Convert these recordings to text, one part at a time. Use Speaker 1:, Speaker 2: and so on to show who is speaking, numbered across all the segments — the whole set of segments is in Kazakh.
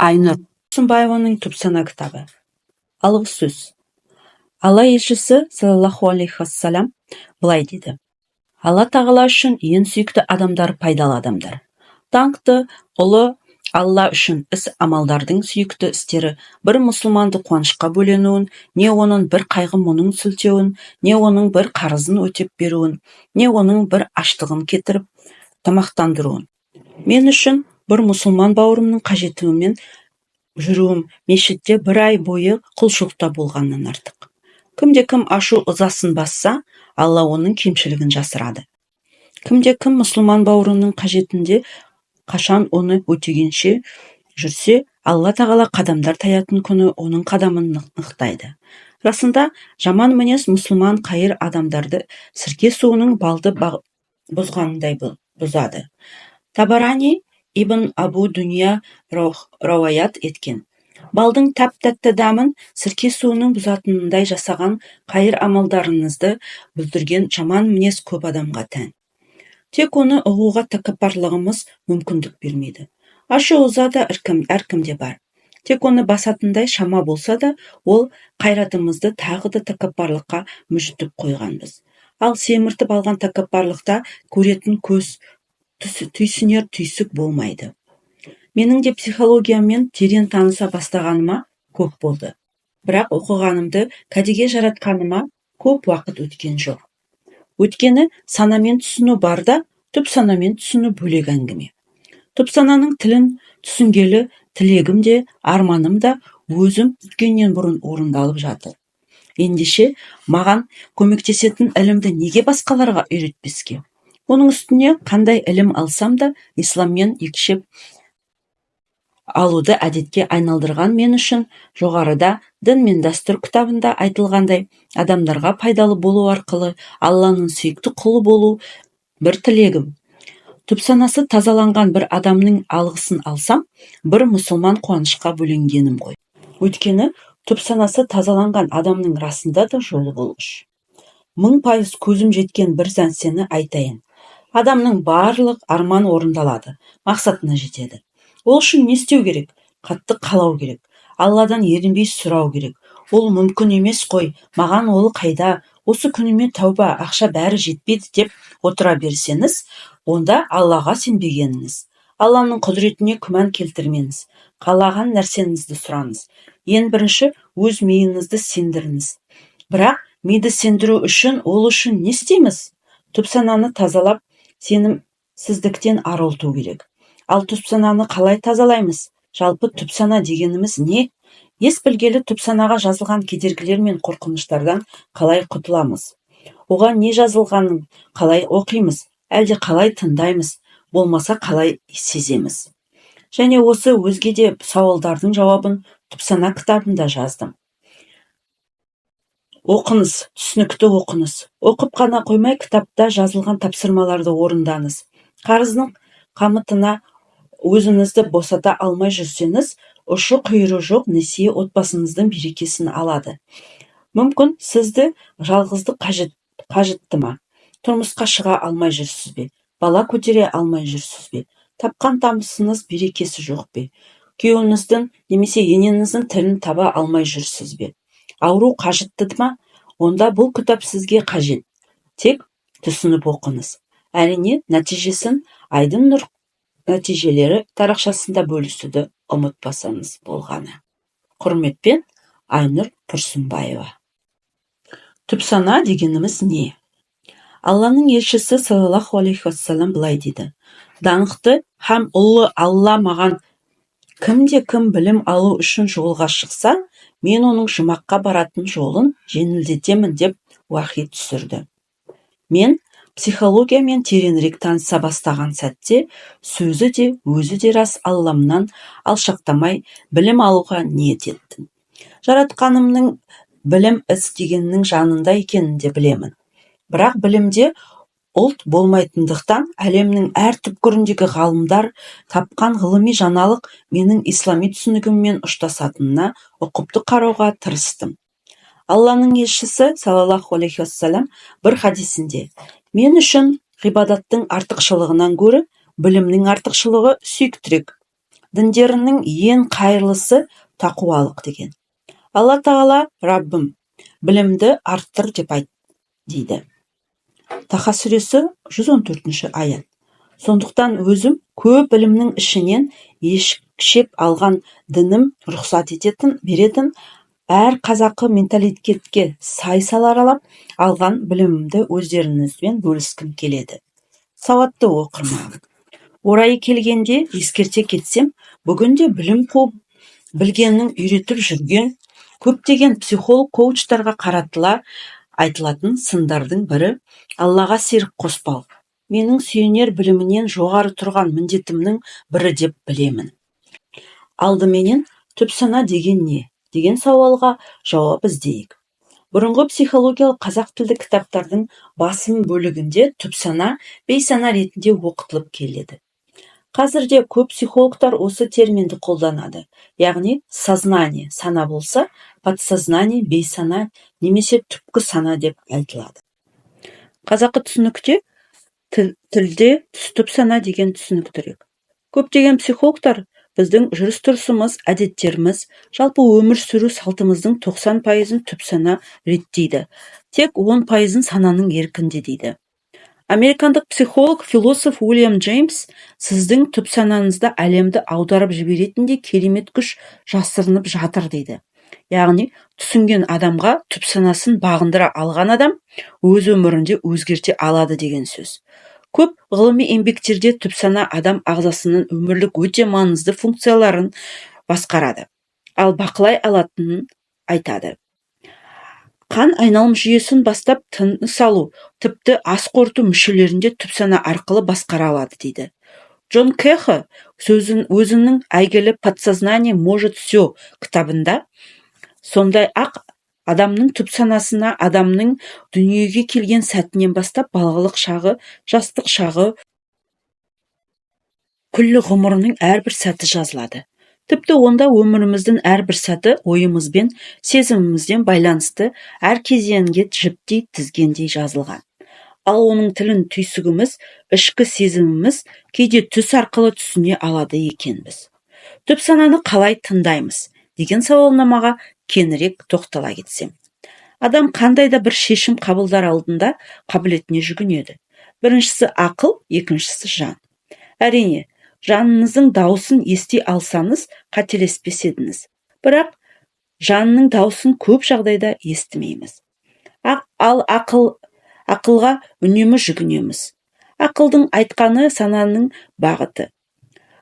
Speaker 1: Айнұр Тұрсынбаеваның Түпсана кітабы. Алғы сөз. Алла елшісі саллаллаху алейхи вассалам былай дейді: Алла тағала үшін ең сүйікті адамдар пайдалы адамдар. Даңқты ұлы Алла үшін іс амалдардың сүйікті істері бір мұсылманды қуанышқа бөленуін, не оның бір қайғы мұңын сілтеуін, не оның бір қарызын өтеп беруін, не оның бір аштығын кетіріп тамақтандыруын. Мен үшін бір мұсылман бауырымның қажетімен жүруім мешітте бір ай бойы құлшылықта болғаннан артық. Кімде-кім ашу ызасын басса, Алла оның кемшілігін жасырады. Кімде-кім мұсылман бауырының қажетінде қашан оны өтегенше жүрсе, Алла тағала қадамдар таятын күні оның қадамын нықтайды. Расында, жаман мінез мұсылман қайыр адамдарды сірке суының балды бұзғанындай бұзады. Табарани Ибн Абу Дүния рауаят еткен: балдың тәп-тәтті дәмін сірке суының бұзатынындай жасаған қайыр амалдарыңызды бүлдірген жаман мінез көп адамға тән. Тек оны ұғуға тәкаппарлығымыз мүмкіндік бермейді. Ашу-ыза да әркімде бар. Тек оны басатындай шама болса да, ол қайратымызды тағы да тәкаппарлыққа мүжітіп қойғанбыз. Ал семіртіп алған тәкаппарлықта көретін көз, түйсінер түйсік болмайды. Менің де психологиямен терең таныса бастағаныма көп болды. Бірақ оқығанымды кәдеге жаратқаныма көп уақыт өткен жоқ. Өткені санамен түсіну бар да, түп санамен түсіну бөлек әңгіме. Түп сананың тілін түсінгелі тілегім де, арманым да өзім өткеннен бұрын орындалып жатыр. Ендеше маған көмектесетін ілімді неге басқаларға үйретпеске? Оның үстіне қандай ілім алсам да, исламмен екшеп алуды әдетке айналдырған мен үшін жоғарыда дін мен дәстүр кітабында айтылғандай, адамдарға пайдалы болу арқылы Алланың сүйікті құлы болу бір тілегім. Түпсанасы тазаланған бір адамның алғысын алсам, бір мұсылман қуанышқа бөленгенім ғой. Өйткені түпсанасы тазаланған адамның расында да жолы болғыш. 1000% көзім жеткен бір нәрсені айтайын. Адамның барлық арман орындалады, мақсатына жетеді. Ол үшін не істеу керек? Қатты қалау керек. Алладан ерінбей сұрау керек. Ол мүмкін емес қой, маған ол қайда? Осы күніме тәуба, ақша бәрі жетпейді деп отыра берсеңіз, онда Аллаға сенбегеніңіз. Алланың құдіретіне күмән келтірмеңіз. Қалаған нәрсеңізді сұраңыз. Ең бірінші өз миыңызды сендіріңіз. Бірақ миды сендіру үшін ол үшін не істейміз? Түпсананы тазалап, сенімсіздіктен арылту керек. Ал түпсананы қалай тазалаймыз? Жалпы түпсана дегеніміз не? Ес білгелі түпсанаға жазылған кедергілер мен қорқыныштардан қалай құтыламыз? Оған не жазылғанын қалай оқимыз? Әлде қалай тыңдаймыз? Болмаса қалай сеземіз? Және осы өзге де сауалдардың жауабын түпсана кітабында жаздым. Оқыңыз, түсінікті оқыңыз. Оқып қана қоймай, кітапта жазылған тапсырмаларды орындаңыз. Қарыздың қамытына өзіңізді босата алмай жүрсеңіз, ұшы-қиыры жоқ несие отбасыңыздың берекесін алады. Мүмкін сізді жалғыздық қажытты ма? Тұрмысқа шыға алмай жүрсіз бе? Бала көтере алмай жүрсіз бе? Тапқан табысыңыз берекесі жоқ бе? Күйеуіңіздің немесе енеңіздің тілін таба алмай жүрсіз бе? Ауру қажытты ма? Онда бұл кітап сізге қажет. Тек түсініп оқыңыз. Әрине, нәтижесін Айдын Нұр нәтижелері тарақшасында бөлісуді ұмытпасаңыз болғаны. Құрметпен, Айнұр Тұрсынбаева. Түпсана дегеніміз не? Алланың елшісі саллаллаху алейхи вассалам былай дейді: даңқты һәм ұлы Алла маған кімде-кім білім алу үшін жолға шықса, мен оның жұмаққа баратын жолын жеңілдетемін деп уахи түсірді. Мен психологиямен тереңірек таныса бастаған сәтте, сөзі де, өзі де рас Алламнан алшақтамай білім алуға ниет еттім. Жаратқанымның білім іздегеннің жанында екенін де білемін. Бірақ білімде ұлт болмайтындықтан әлемнің әр түкпіріндегі ғалымдар тапқан ғылыми жаңалық менің ислами түсінігіммен ұштасатынына ұқыпты қарауға тырыстым. Алланың елшісі саллаллаху алейхи вассалам бір хадисінде: мен үшін ғибадаттың артықшылығынан гөрі білімнің артықшылығы сүйіктірек. діндерінің ең қайырлысы тақуалық деген. Алла тағала Раббым, білімді арттыр деп айт дейді. Таха сүресі 114 аят. Сондықтан өзім көп білімнің ішінен ешкшеп алған дінім рұқсат беретін әр қазақы менталитетке сай саларалап алған білімімді өздеріңізбен бөліскім келеді. Сауатты оқырман. Орайы келгенде ескерте кетсем, бүгінде білім қуып, білгеннің үйретіп жүрген көптеген психолог-коучтарға қаратыла айтылатын сындардың бірі Аллаға серік қоспау. Менің сүйенер білімінен жоғары тұрған міндетімнің бірі деп білемін. Алдыменен түпсана деген не? Деген сауалға жауап іздейік. Бұрынғы психологиялық қазақ тілді кітаптардың басым бөлігінде түпсана, бейсана ретінде оқытылып келеді. Қазірде көп психологтар осы терминді қолданады. Яғни сознание сана болса, подсознание бейсана немесе түпкі сана деп айтылады. Қазақы түсінікте тілде түпсана деген түсініктірек. Көптеген психологтар біздің жүріс-тұрысымыз, әдеттеріміз, жалпы өмір сүру салтымыздың 90%-ын түпсана реттейді. Тек 10%-ын сананың еркінде дейді. Американдық психолог, философ Уильям Джеймс сіздің түпсанаңызда әлемді аударып жіберетіндей керемет күш жасырынып жатыр дейді. Яғни, түсінген адамға түпсанасын бағындыра алған адам өз өмірінде өзгерте алады деген сөз. Көп ғылыми еңбектерде түпсана адам ағзасының өмірлік өте маңызды функцияларын басқарады, ал бақылай алатынын айтады. Қан айналым жүйесін бастап тыныс алу, тіпті ас қорыту мүшелерінде түпсана арқылы басқара алады дейді. Джон Кехе өзінің әйгілі «Подсознание может все» кітабында сондай ақ адамның түпсанасына адамның дүниеге келген сәтінен бастап балалық шағы, жастық шағы, күллі ғұмырының әрбір сәті жазылады. Тіпті онда өміріміздің әрбір сәті ойымызбен, сезімімізден байланысты әр кезеңге жіптей тізгендей жазылған. Ал оның тілін түйсігіміз, ішкі сезіміміз кейде түс арқылы түсіне алады екенбіз. Түпсананы қалай тыңдаймыз деген сауалнамаға кеңірек тоқтала кетсем. Адам қандай да бір шешім қабылдар алдында қабілетіне жүгінеді. Біріншісі ақыл, екіншісі жан. Әрине, жаныңыздың дауысын ести алсаңыз, қателеспес едіңіз. Бірақ жанның дауысын көп жағдайда естімейміз. Ал ақылға үнемі жүгінеміз. Ақылдың айтқаны сананың бағыты.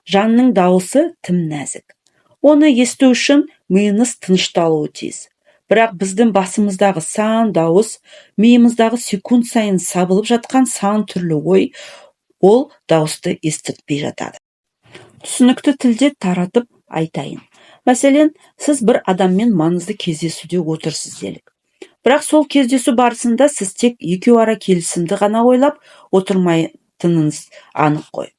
Speaker 1: Жанның дауысы тым нәзік. Оны есту үшін миыңыз тынышталуы тиіс. Бірақ біздің басымыздағы сан дауыс, миымыздағы секунд сайын сабылып жатқан сан түрлі ой, ол дауысты естіртпей жатады. Түсінікті тілде таратып айтайын. Мәселен, сіз бір адаммен маңызды кездесуде отырсыз делік. Бірақ сол кездесу барысында сіз тек екеу ара келісімді ғана ойлап отырмайтыныңыз анық қой.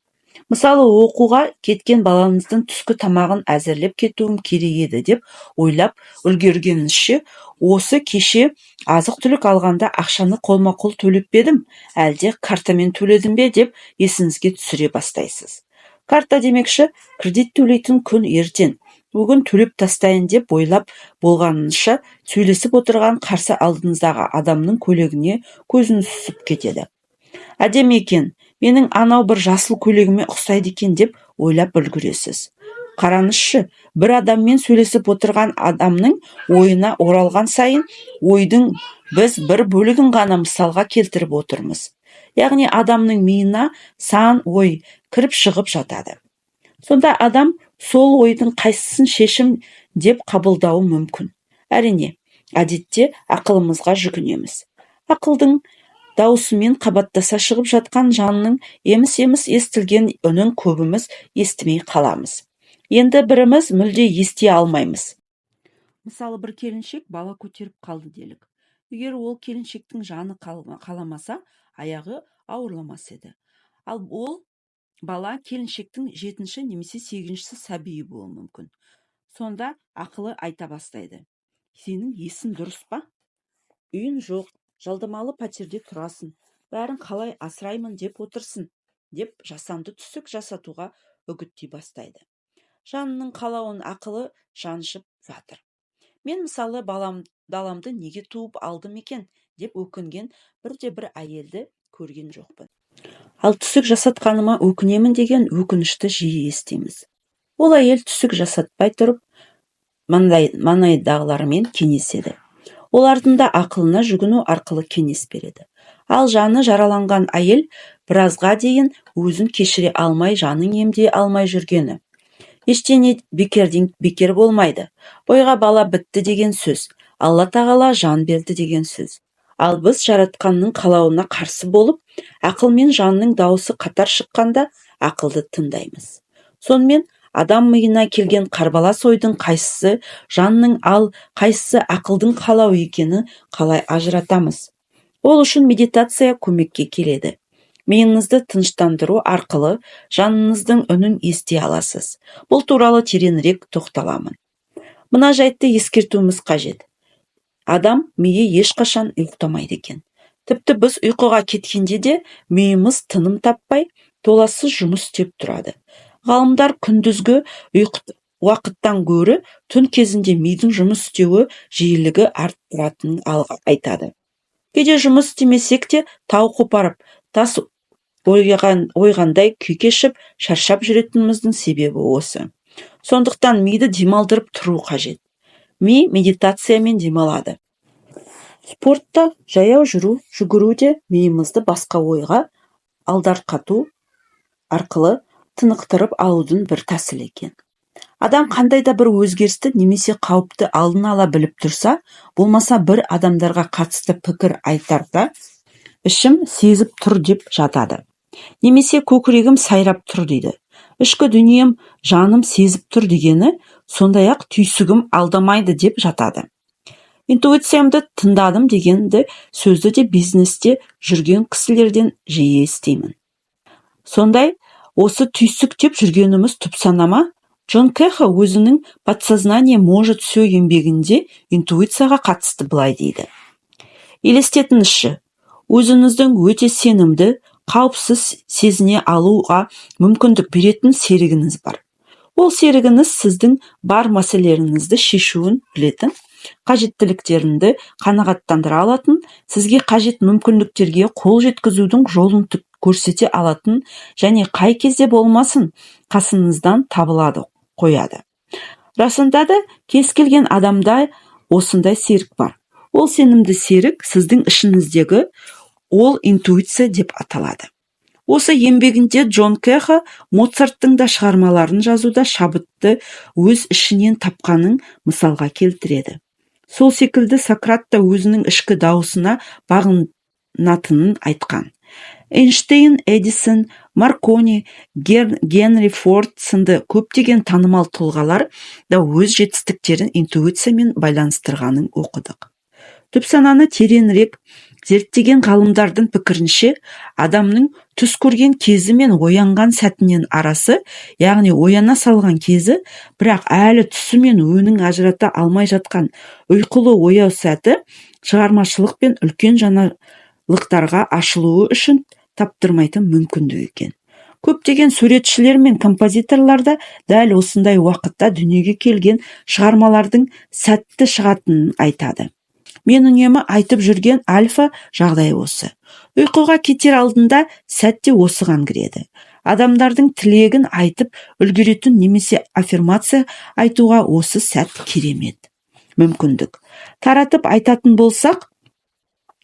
Speaker 1: Мысалы, оқуға кеткен балаңыздың түскі тамағын әзірлеп кетуім керек еді деп ойлап үлгергеніңізше, осы кеше азық-түлік алғанда ақшаны қолма-қол төлеп бедім, әлде картамен төледім бе деп есіңізге түсіре бастайсыз. Карта демекші, кредит төлейтін күн ертең. Бүгін төлеп тастайын деп ойлап болғаныңызша, сөйлесіп отырған қарсы алдыңыздағы адамның көйлегіне көзіңіз түсіп кетеді. Әдемі екен, менің анау бір жасыл көйлегіме ұқсайды екен деп ойлап үлгересіз. Қараңызшы, бір адаммен сөйлесіп отырған адамның ойына оралған сайын, ойдың біз бір бөлігін ғана мысалға келтіріп отырмыз. Яғни адамның миына сан ой кіріп шығып жатады. Сонда адам сол ойдың қайсысын шешім деп қабылдауы мүмкін. Әрине, әдетте ақылымызға жүгінеміз. Ақылдың даусымен қабаттаса шығып жатқан жанның еміс-еміс естілген үнін көбіміз естімей қаламыз. Енді біріміз мүлде ести алмаймыз. Мысалы, бір келіншек бала көтеріп қалды делік. Егер ол келіншектің жаны қаламаса, аяғы ауырламас еді. Ал ол бала келіншектің 7-ші немесе 8-ші сәбиі болуы мүмкін. Сонда ақылы айта бастайды. Сенің есің дұрыс па? Үйін жоқ, жалдамалы пәтерде тұрасың, бәрін қалай асыраймын деп отырсың, деп жасанды түсік жасатуға үгіттей бастайды. жанының қалауын ақылы жаншып жатыр. Мен мысалы баламды неге туып алдым екен деп өкінген бірде-бір әйелді көрген жоқпын. Ал түсік жасатқаныма өкінемін деген өкінішті жиі естиміз. Ол әйел түсік жасатпай тұрып маңайдағылармен кеңеседі. Олардың да ақылына жүгіну арқылы кеңес береді. Ал жаны жараланған әйел біразға дейін өзін кешіре алмай, жанын емдей алмай жүргені. Ештеңе бекерден бекер болмайды. Бойға бала бітті деген сөз. Алла тағала жан берді деген сөз. Ал біз жаратқанның қалауына қарсы болып, ақыл мен жанның дауысы қатар шыққанда ақылды тыңдаймыз. Сонымен адам миына келген қарбалас ойдың қайсысы жанның, ал қайсысы ақылдың қалауы екені қалай ажыратамыз? Ол үшін медитация көмекке келеді. Миыңызды тыныштандыру арқылы жаныңыздың үнін ести аласыз. Бұл туралы тереңірек тоқталамын. Мына жайтты ескертуіміз қажет. Адам миы ешқашан ұйықтамайды екен. Тіпті біз ұйқыға кеткенде де миымыз тыным таппай, толассыз жұмыс істеп тұрады. Ғалымдар күндізгі уақыттан гөрі түн кезінде мидың жұмыс істеуі жиілігі арттыратынын айтады. Кейде жұмыс істемесек те тау қопарып, тас ойғандай күй кешіп, шаршап жүретініміздің себебі осы. Сондықтан миды демалдырып тұру қажет. Ми медитациямен демалады. Спортта жаяу жүгіру де миымызды басқа ойға алдарқату арқылы тынықтырып алудың бір тәсілі екен. Адам қандай да бір өзгерісті немесе қауіпті алдын ала біліп тұрса, болмаса бір адамдарға қатысты пікір айтарда, ішім сезіп тұр деп жатады. Немесе көкірегім сайрап тұр дейді. Ішкі дүнием, жаным сезіп тұр дегені, сондай-ақ түйсігім алдамайды деп жатады. Интуициямды тыңдадым дегенді сөзді де бизнесте жүрген кісілерден жиі естимін. Сондай, осы түйсік деп жүргеніміз түпсанама, Джон Кэха өзінің «Подсознание может все» еңбегінде интуицияға қатысты былай дейді. Елестетіңізші, өзіңіздің өте сенімді, қауіпсіз сезіне алуға мүмкіндік беретін серігіңіз бар. Ол серігіңіз сіздің бар мәселелеріңізді шешуін білетін, қажеттіліктеріңді қанағаттандыра алатын, сізге қажет мүмкіндіктерге қол жеткізудің жолын көрсете алатын және қай кезде болмасын қасыңыздан табылады қояды. Расында да кез келген адамда осындай серік бар. Ол сенімді серік сіздің ішіңіздегі ол интуиция деп аталады. Осы еңбегінде Джон Кэха Моцарттың да шығармаларын жазуда шабытты өз ішінен тапқанын мысалға келтіреді. Сол секілді Сократ та өзінің ішкі дауысына бағынатынын айтқан. Эйнштейн, Эдисон, Маркони, Генри Форд сынды көптеген танымал тұлғалар да өз жетістіктерін интуициямен байланыстырғанын оқыдық. Түпсананы тереңірек зерттеген ғалымдардың пікірінше, адамның түс көрген кезі мен оянған сәтінен арасы, яғни ояна салған кезі, бірақ әлі түсі мен өңін ажырата алмай жатқан ұйқылы ояу сәті шығармашылық пен үлкен жаңалықтарға ашылуы үшін таптырмайтын мүмкіндік екен. Көптеген суретшілер мен композиторлар да дәл осындай уақытта дүниеге келген шығармалардың сәтті шығатынын айтады. Мен үнемі айтып жүрген альфа жағдай осы. Ұйқыға кетер алдында сәтте осыған кіреді. Адамдардың тілегін айтып үлгеретін немесе аффирмация айтуға осы сәт керемет мүмкіндік. Таратып айтатын болсақ,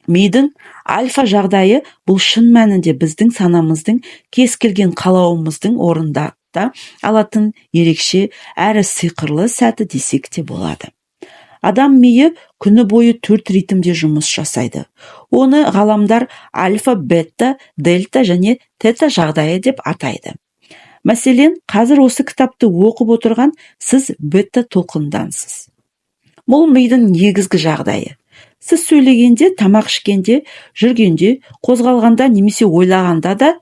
Speaker 1: мидың альфа жағдайы бұл шын мәнінде біздің санамыздың кез келген қалауымыздың орында алатын ерекше әрі сиқырлы сәті десек те болады. Адам миы күні бойы 4 ритмде жұмыс жасайды. Оны ғаламдар альфа, бета, дельта және тета жағдайы деп атайды. Мәселен, қазір осы кітапты оқып отырған сіз бета толқындансыз. Бұл мидың негізгі жағдайы. Сіз сөйлегенде, тамақ ішкенде, жүргенде, қозғалғанда немесе ойлағанда да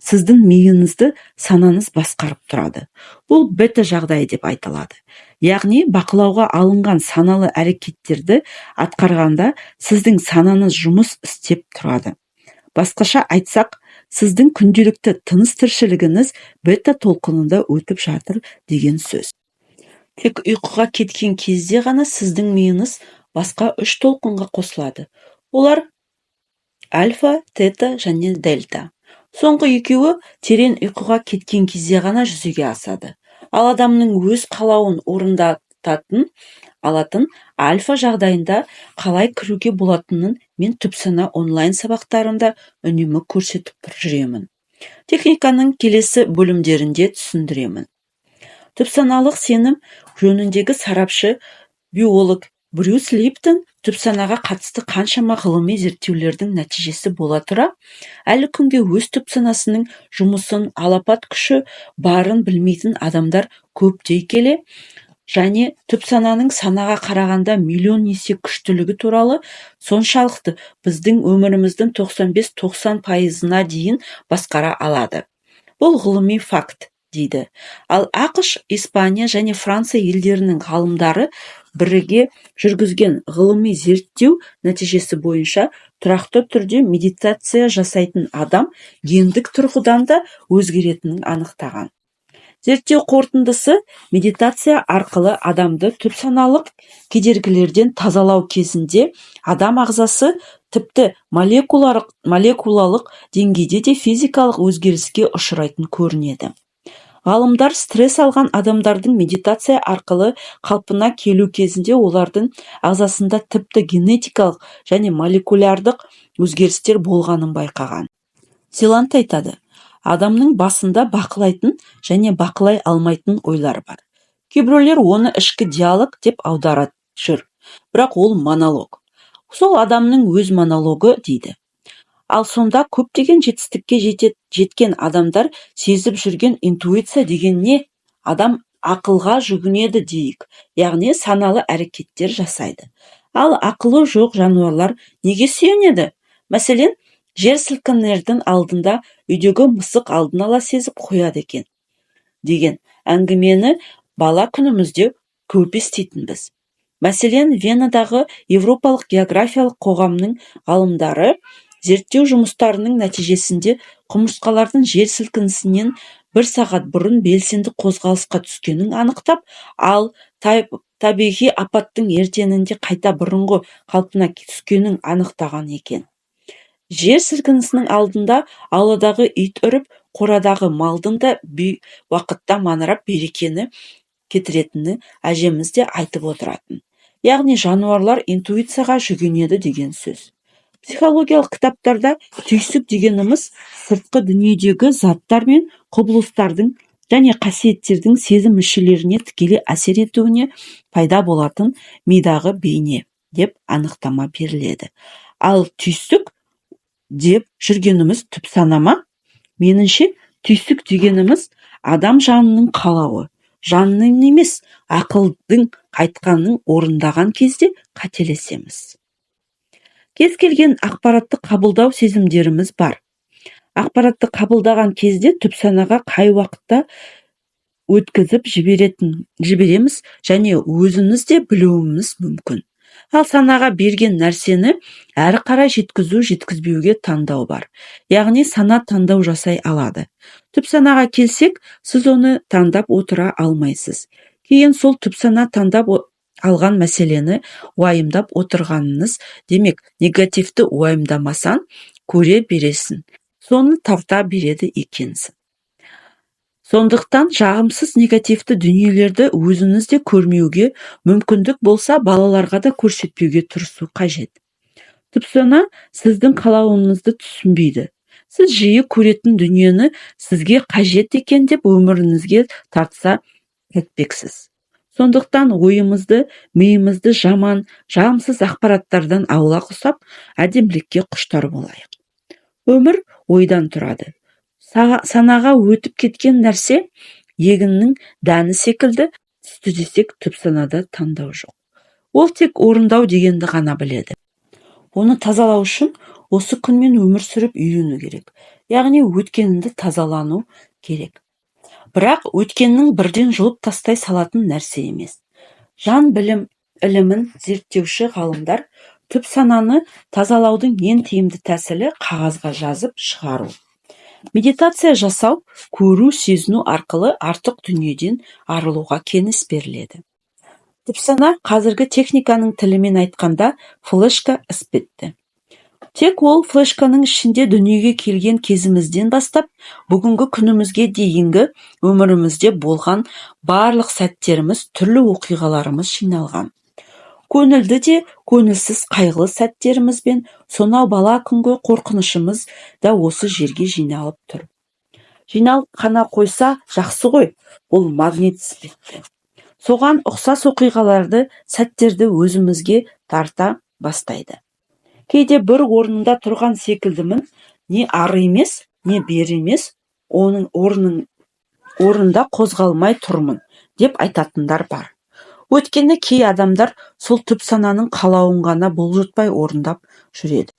Speaker 1: сіздің миыңызды санаңыз басқарып тұрады. Бұл бета жағдайы деп айтылады. Яғни бақылауға алынған саналы әрекеттерді атқарғанда сіздің санаңыз жұмыс істеп тұрады. Басқаша айтсақ, сіздің күнделікті тыныс тіршілігіңіз бета толқынында өтіп жатыр деген сөз. Тек ұйқыға кеткен кезде ғана сіздің миыңыз басқа 3 толқынға қосылады. Олар альфа, тета және дельта. Соңғы екеуі терең ұйқыға кеткен кезде ғана жүзеге асады. Ал адамның өз қалауын орындататын алатын альфа жағдайында қалай кіруге болатынын мен түпсана онлайн сабақтарында үнемі көрсетіп жүремін. Техниканың келесі бөлімдерінде түсіндіремін. Түпсаналық сенім жөніндегі сарапшы биолог Брюс Липтон түпсанаға қатысты қаншама ғылыми зерттеулердің нәтижесі бола тұра, әлі күнге өз түпсанасының жұмысын, алапат күші барын білмейтін адамдар көп дей келе, және түпсананың санаға қарағанда миллион есе күштілігі туралы соншалықты біздің өміріміздің 95-90%-ына дейін басқара алады. Бұл ғылыми факт, дейді. Ал ақш, Испания және Франция елдерінің ғалымдары бірге жүргізген ғылыми зерттеу нәтижесі бойынша тұрақты түрде медитация жасайтын адам гендік тұрғыдан да өзгеретінін анықтаған. Зерттеу қорытындысы медитация арқылы адамды түпсаналық кедергілерден тазалау кезінде адам ағзасы тіпті молекулалық деңгейде де физикалық өзгеріске ұшырайтын көрінеді. Ғалымдар стресс алған адамдардың медитация арқылы қалпына келу кезінде олардың ағзасында тіпті генетикалық және молекулярлық өзгерістер болғанын байқаған. Зеланд айтады, адамның басында бақылайтын және бақылай алмайтын ойлар бар. Кейбіреулер оны ішкі диалог деп аударады жүр, бірақ ол монолог. Сол адамның өз монологы дейді. Ал сонда көптеген жетістікке жеткен адамдар сезіп жүрген интуиция деген не? Адам ақылға жүгінеді дейік, яғни саналы әрекеттер жасайды. Ал ақылы жоқ жануарлар неге сүйенеді? Мәселен, жер сілкінердің алдында үйдегі мысық алдын ала сезіп қояды екен, деген әңгімені бала күнімізде көп еститінбіз. Мәселен, Венадағы Европалық географиялық қоғамның ғалымдары зерттеу жұмыстарының нәтижесінде құмырсқалардың жер сілкінісінен 1 сағат бұрын белсенді қозғалысқа түскенін анықтап, ал табиғи апаттың ертеңінде қайта бұрынғы қалпына түскенін анықтаған екен. Жер сілкінісінің алдында ауладағы ит үріп, қорадағы малдың да уақытта маңырап берекені кетіретіні әжеміз де айтып отыратын. Яғни жануарлар интуицияға жүгінеді деген сөз. Психологиялық кітаптарда түйсік дегеніміз сыртқы дүниедегі заттар мен құбылыстардың және қасиеттердің сезім мүшелеріне тікелей әсер етуіне пайда болатын мидағы бейне деп анықтама беріледі. Ал түйсік деп жүргеніміз түпсана ма? Меніңше, түйсік дегеніміз адам жанының қалауы, жанның емес, ақылдың айтқанын орындаған кезде қателесеміз. Кез келген ақпаратты қабылдау сезімдеріміз бар. Ақпаратты қабылдаған кезде түпсанаға қай уақытта өткізіп жібереміз және өзіміз де білуіміз мүмкін. Ал санаға берген нәрсені әрі қарай жеткізбеуге таңдау бар. Яғни сана таңдау жасай алады. Түпсанаға келсек, сіз оны таңдап отыра алмайсыз. Кейін сол түпсана таңдап алған мәселені уайымдап отырғаныңыз, демек, негативті уайымдамасан, көре бересің. Соны тарта береді екенсің. Сондықтан жағымсыз негативті дүниелерді өзіңізде көрмеуге мүмкіндік болса, балаларға да көрсетпеуге тырысу қажет. Түпсана сіздің қалауыңызды түсінбейді. Сіз жиі көретін дүниені сізге қажет екен деп өміріңізге тартса кетпексіз. Сондықтан ойымызды, миымызды жағымсыз ақпараттардан аулақ ұстап, әдемілікке құштар болайық. Өмір ойдан тұрады. Санаға өтіп кеткен нәрсе егіннің дәні секілді, түсті десек түпсанада таңдау жоқ. Ол тек орындау дегенді ғана біледі. Оны тазалау үшін осы күнмен өмір сүріп үйрену керек. Яғни өткеніңді тазалану керек. Бірақ өткеннің бірден жұлып тастай салатын нәрсе емес. Жан ілімін зерттеуші ғалымдар түпсананы тазалаудың ең тиімді тәсілі қағазға жазып шығару. Медитация жасау, көру, сезіну арқылы артық дүниеден арылуға кеңес беріледі. Түпсана қазіргі техниканың тілімен айтқанда флешка іспетті. Тек ол флешканың ішінде дүниеге келген кезімізден бастап, бүгінгі күнімізге дейінгі өмірімізде болған барлық сәттеріміз, түрлі оқиғаларымыз жиналған. Көңілді де, көңілсіз қайғылы сәттеріміз бен сонау бала күнгі қорқынышымыз да осы жерге жиналып тұр. Жиналып қана қойса жақсы ғой, ол магнит іспетті. Соған ұқсас оқиғаларды, сәттерді өзімізге тарта бастайды. Кейде бір орнында тұрған секілдімін, не ары емес, не бері емес, оның орнында қозғалмай тұрмын, деп айтатындар бар. Өйткені кей адамдар сол түпсананың қалауын ғана бұлжытпай орындап жүреді.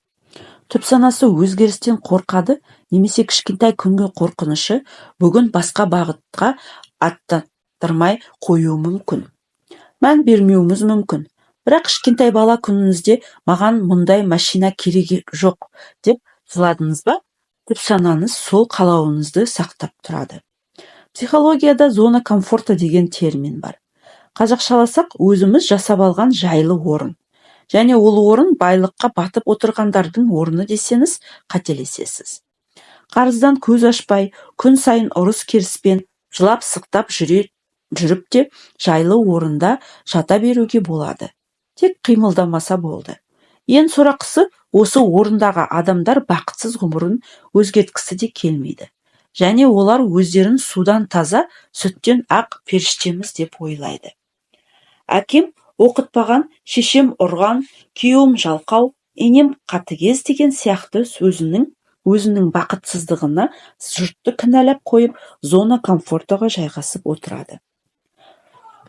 Speaker 1: Түпсанасы өзгерістен қорқады, немесе кішкентай күнгі қорқынышы бүгін басқа бағытқа аттандырмай қоюы мүмкін. Мән бермеуіміз мүмкін. Бірақ кішкентай бала күніңізде маған мұндай машина керегі жоқ деп жыладыңыз ба? Түпсанаңыз сол қалауыңызды сақтап тұрады. Психологияда зона комфорта деген термин бар. Қазақшаласақ, өзіміз жасап алған жайлы орын. Және ол орын байлыққа батып отырғандардың орны десеңіз, қателесесіз. Қарыздан көз ашпай, күн сайын ұрыс керіспен жылап сықтап жүріп те жайлы орында жата беруге болады. Тек қимылдамаса болды. Ең сорақысы, осы орындағы адамдар бақытсыз ғұмырын өзгерткісі де келмейді. Және олар өздерін судан таза, сүттен ақ періштеміз деп ойлайды. Әкем оқытпаған, шешем ұрған, күйеуім жалқау, енем қатыгез деген сияқты өзінің бақытсыздығына жұртты кінәлап қойып, зона комфортаға жайғасып отырады.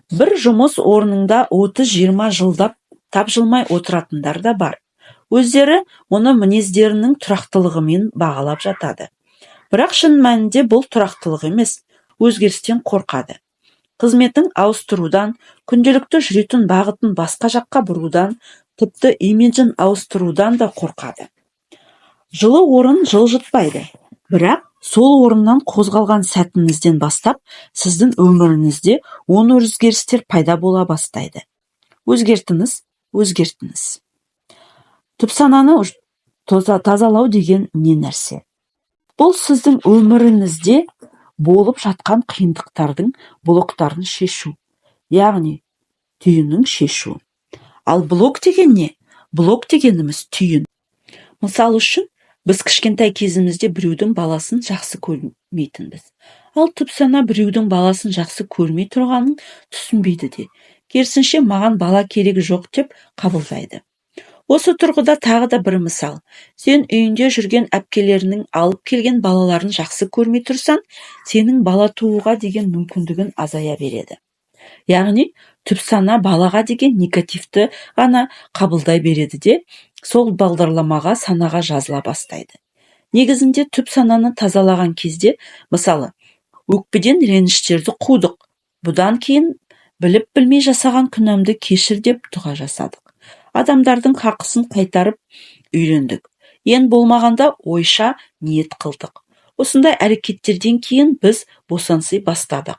Speaker 1: Бір жұмыс орнында 30-20 жылдап тапжылмай отыратындар да бар. Өздері оны мінездерінің тұрақтылығымен бағалап жатады. Бірақ шын мәнінде бұл тұрақтылық емес, өзгерістен қорқады. Қызметін ауыстырудан, күнделікті жүретін бағытын басқа жаққа бұрудан, тіпті имиджін ауыстырудан да қорқады. Жылы орын жылжытпайды. Бірақ сол орыннан қозғалған сәтіңізден бастап, сіздің өміріңізде оны өзгерістер пайда бола бастайды. Өзгертіңіз. Түпсананы тазалау деген не нәрсе? Бұл сіздің өміріңізде болып жатқан қиындықтардың блоктарын шешу, яғни түйінін шешу. Ал блок деген не? Блок дегеніміз түйін. Мысал үшін, біз кішкентай кезімізде біреудің баласын жақсы көрмейтінбіз. Ал түпсана біреудің баласын жақсы көрмей тұрғанын түсінбейді де. Керісінше маған бала керек жоқ деп қабылдайды. Осы тұрғыда тағы да бір мысал. Сен үйінде жүрген әпкелерінің алып келген балаларын жақсы көрмей тұрсан, сенің бала тууға деген мүмкіндігін азая береді. Яғни, түпсана балаға деген негативті ғана қабылдай береді де, сол бағдарламаға санаға жазыла бастайды. Негізінде түпсананы тазалаған кезде, мысалы, өкпеден реніштерді қудық. Бұдан кейін біліп-білмей жасаған күнәмді кешір деп дұға жасадық. Адамдардың хақысын қайтарып үйлендік. Ең болмағанда ойша ниет қылдық. Осындай әрекеттерден кейін біз босанси бастадық.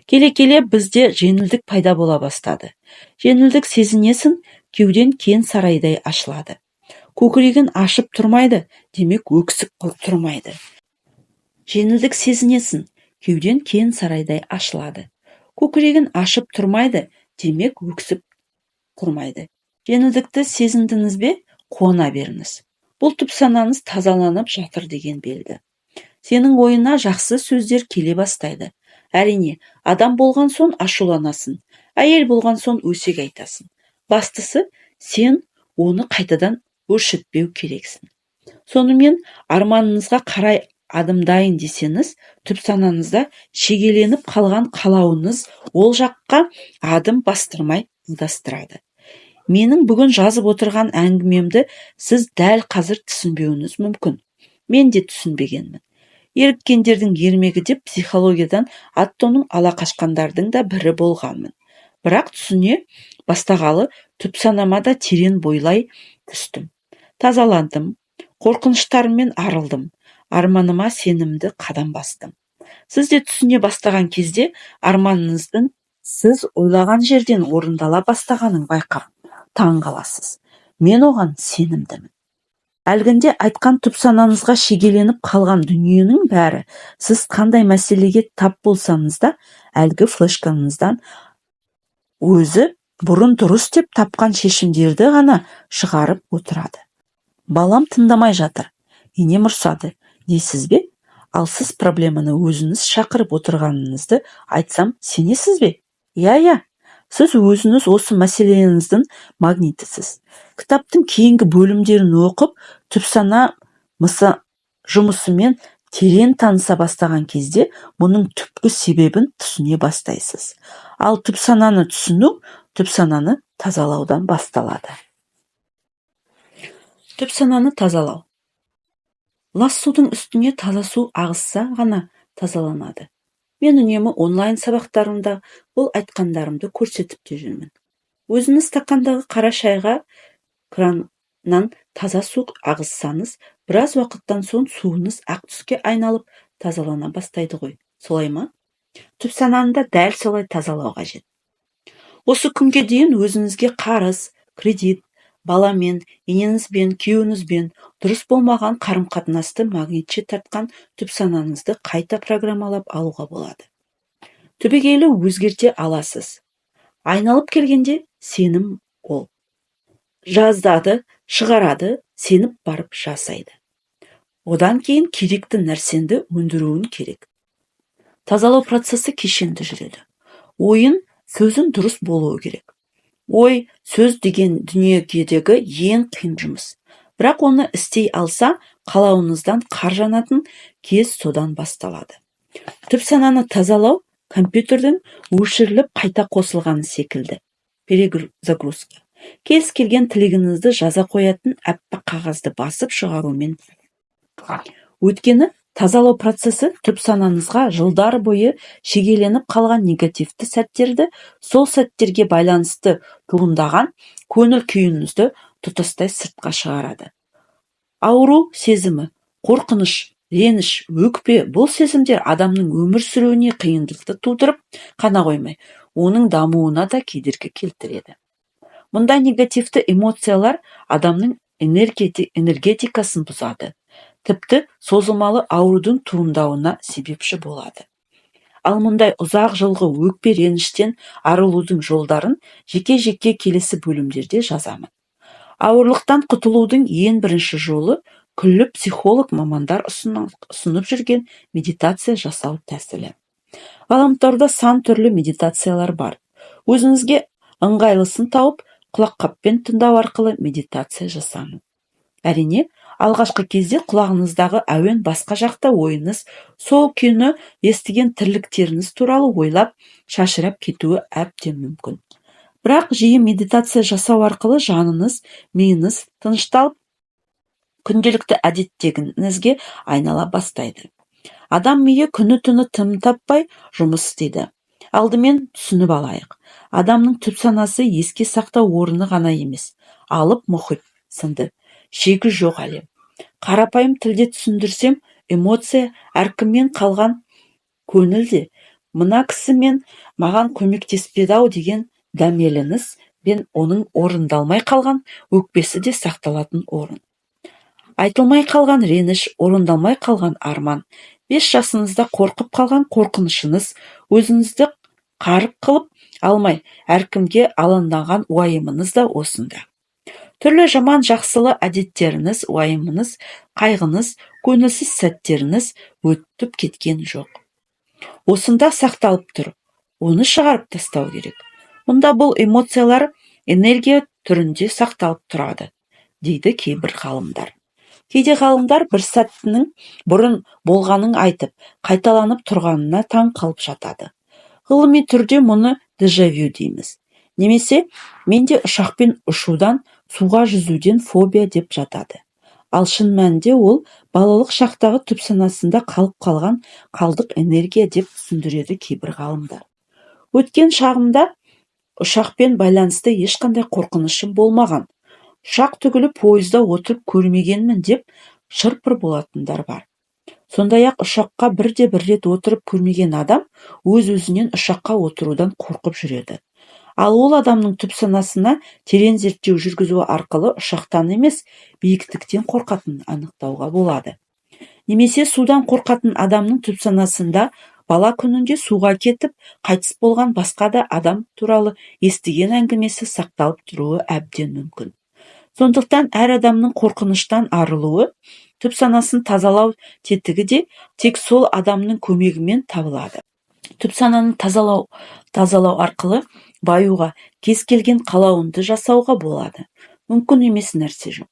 Speaker 1: Келе-келе бізде жеңілдік пайда бола бастады. Жеңілдік сезінесің, кеуден кен сарайдай ашылады. Көкірегін ашып тұрмайды, демек өксік қылып тұрмайды. Жеңілдік сезінесің, кеуден кен сарайдай ашылады. Көкірегін ашып тұрмайды, демек өксіп тұрмайды. Жеңілдікті сезіндіңіз бе, қуана беріңіз. Бұл түпсанаңыз тазаланып жатыр деген белгі. Сенің ойына жақсы сөздер келе бастайды. Әрине, адам болған соң ашуланасың, әйел болған соң өсек айтасың. Бастысы, сен оны қайтадан өршітпеу керексің. Сонымен арманыңызға қарай адымдайын десеңіз, түпсанаңызда шегеленіп қалған қалауыңыз ол жаққа адым бастырмай ыңдастырады. Менің бүгін жазып отырған әңгімемді сіз дәл қазір түсінбеуіңіз мүмкін. Мен де түсінбегенмін. Еріккендердің ермегі деп психологиядан аттоның ала қашқандардың да бірі болғанмын. Бірақ түсіне бастағалы түпсанама да терең бойлай түстім. Тазаландым, қорқыныштарыммен арылдым. арманыма сенімді қадам бастым. Сіз де түсіне бастаған кезде арманыңыздың сіз ойлаған жерден орындала бастағанын байқап таң қаласыз. Мен оған сенімдімін. Әлгінде айтқан түпсанаңызға шегеленіп қалған дүниенің бәрі сіз қандай мәселеге тап болсаңыз да әлгі флешкаңыздан өзі бұрын дұрыс деп тапқан шешімдерді ғана шығарып отырады. Балам тыңдамай жатыр, енем ұрсады дейсіз бе? Ал сіз проблеманы өзіңіз шақырып отырғаныңызды айтсам сенесіз бе? Иә, сіз өзіңіз осы мәселеңіздің магнитісіз. Кітаптың кейінгі бөлімдерін оқып, түпсана жұмысымен терең таныса бастаған кезде мұның түпкі себебін түсіне бастайсыз. Ал түпсананы түсіну түпсананы тазалаудан басталады. Түпсананы тазалау. Лас судың үстіне таза су ағызса ғана тазаланады. Мен үнемі онлайн сабақтарымда бұл айтқандарымды көрсетіп те жүрмін. Өзіңіз стақандағы қара шайға краннан таза су ағызсаңыз, біраз уақыттан соң суыңыз ақ түске айналып тазалана бастайды ғой. Солай ма? Түпсананы да дәл солай тазалау қажет. Осы күнге дейін өзіңізге қарыз, кредит, баламен, енеңізбен, күйеуіңізбен дұрыс болмаған қарым-қатынасты магнитше тартқан түпсанаңызды қайта программалап алуға болады. Түбегейлі өзгерте аласыз. Айналып келгенде сенім ол. Жаздады, шығарады, сеніп барып жасайды. Одан кейін керекті нәрсенді өндіруін керек. Тазалау процесі кешенді жүреді. Ойын, сөзін дұрыс болуы керек. Ой, сөз деген дүниедегі ең қиын жұмыс. Бірақ оны істей алса, қалауыңыздан қар жанатын кез содан басталады. Түпсананы тазалау компьютердің өшіріліп қайта қосылғаны секілді. Перезагрузка. Кез келген тілегіңізді жаза қоятын әппақ қағазды басып шығарумен. Өйткені тазалау процесі түпсанаңызға жылдар бойы шегеленіп қалған негативті сәттерді, сол сәттерге байланысты туындаған көңіл күйіңізді тұтастай сыртқа шығарады. Ауру сезімі, қорқыныш, реніш, өкпе бұл сезімдер адамның өмір сүруіне қиындықты тудырып қана қоймай, оның дамуына да кедергі келтіреді. Мұндай негативті эмоциялар адамның энергетикасын бұзады. Тіпті созылмалы аурудың туындауына себепші болады. Ал мұндай ұзақ жылғы өкпе реніштен арылудың жолдарын жеке-жеке келесі бөлімдерде жазамын. Ауырлықтан құтылудың ең бірінші жолы күллі психолог мамандар ұсынып жүрген медитация жасау тәсілі. Ғаламторда сан түрлі медитациялар бар. Өзіңізге ыңғайлысын тауып, құлаққаппен тыңдау арқылы медитация жасаңыз. Әрине, алғашқы кезде құлағыңыздағы әуен басқа жақта ойыңыз сол күні естіген тірліктеріңіз туралы ойлап шашырап кетуі әбден мүмкін. Бірақ жиі медитация жасау арқылы жаныңыз, миыңыз тынышталып, күнделікті әдеттегіңізге айнала бастайды. Адам миы күні-түні тым таппай жұмыс істейді. Алдымен түсініп алайық. Адамның түпсанасы еске сақтау орны ғана емес, алып мұхит сынды шегі жоқ әлем. Қарапайым тілде түсіндірсем, эмоция әркіммен қалған көңілде, мына кісімен маған көмектеспеді-ау деген дәмеліңіз бен оның орындалмай қалған өкпесі де сақталатын орын. Айтылмай қалған реніш, орындалмай қалған арман, 5 жасыңызда қорқып қалған қорқынышыңыз, өзіңізді қарып қылып алмай, әркімге алаңдаған уайымыңыз да осында. Түрлі жаман жақсылы әдеттеріңіз, уайымыңыз, қайғыңыз, көңілсіз сәттеріңіз өтіп кеткен жоқ. Осында сақталып тұр. Оны шығарып тастау керек. Мұнда бұл эмоциялар энергия түрінде сақталып тұрады, дейді кейбір ғалымдар. Кейде ғалымдар бір сәттінің бұрын болғанын айтып, қайталанып тұрғанына таң қалып жатады. Ғылыми түрде мұны дежавю дейміз. Немесе менде ұшақпен ұшудан, суға жүзуден фобия деп жатады. Ал шын мәнінде ол балалық шақтағы түпсанасында қалып қалған қалдық энергия деп түсіндіреді кейбір ғалымдар. Өткен шағымда ұшақпен байланысты ешқандай қорқынышым болмаған. Ұшақ түгілі пойызда отырып көрмегенмін деп шырпыр болатындар бар. Сондай-ақ ұшаққа бірде-бір рет отырып көрмеген адам өз-өзінен ұшаққа отырудан қорқып жүреді. Ал ол адамның түп санасына терең зерттеу жүргізу арқылы ұшақтан емес, биіктіктен қорқатынын анықтауға болады. Немесе судан қорқатын адамның түп санасында бала күнінде суға кетіп, қайтыс болған басқа да адам туралы естіген әңгімесі сақталып тұруы әбден мүмкін. Сондықтан әр адамның қорқыныштан арылуы, түп санасын тазалау тетігі де тек сол адамның көмегімен табылады. Түп сананы тазалау арқылы баюға, кез келген қалауынды жасауға болады. Мүмкін емес нәрсе жоқ.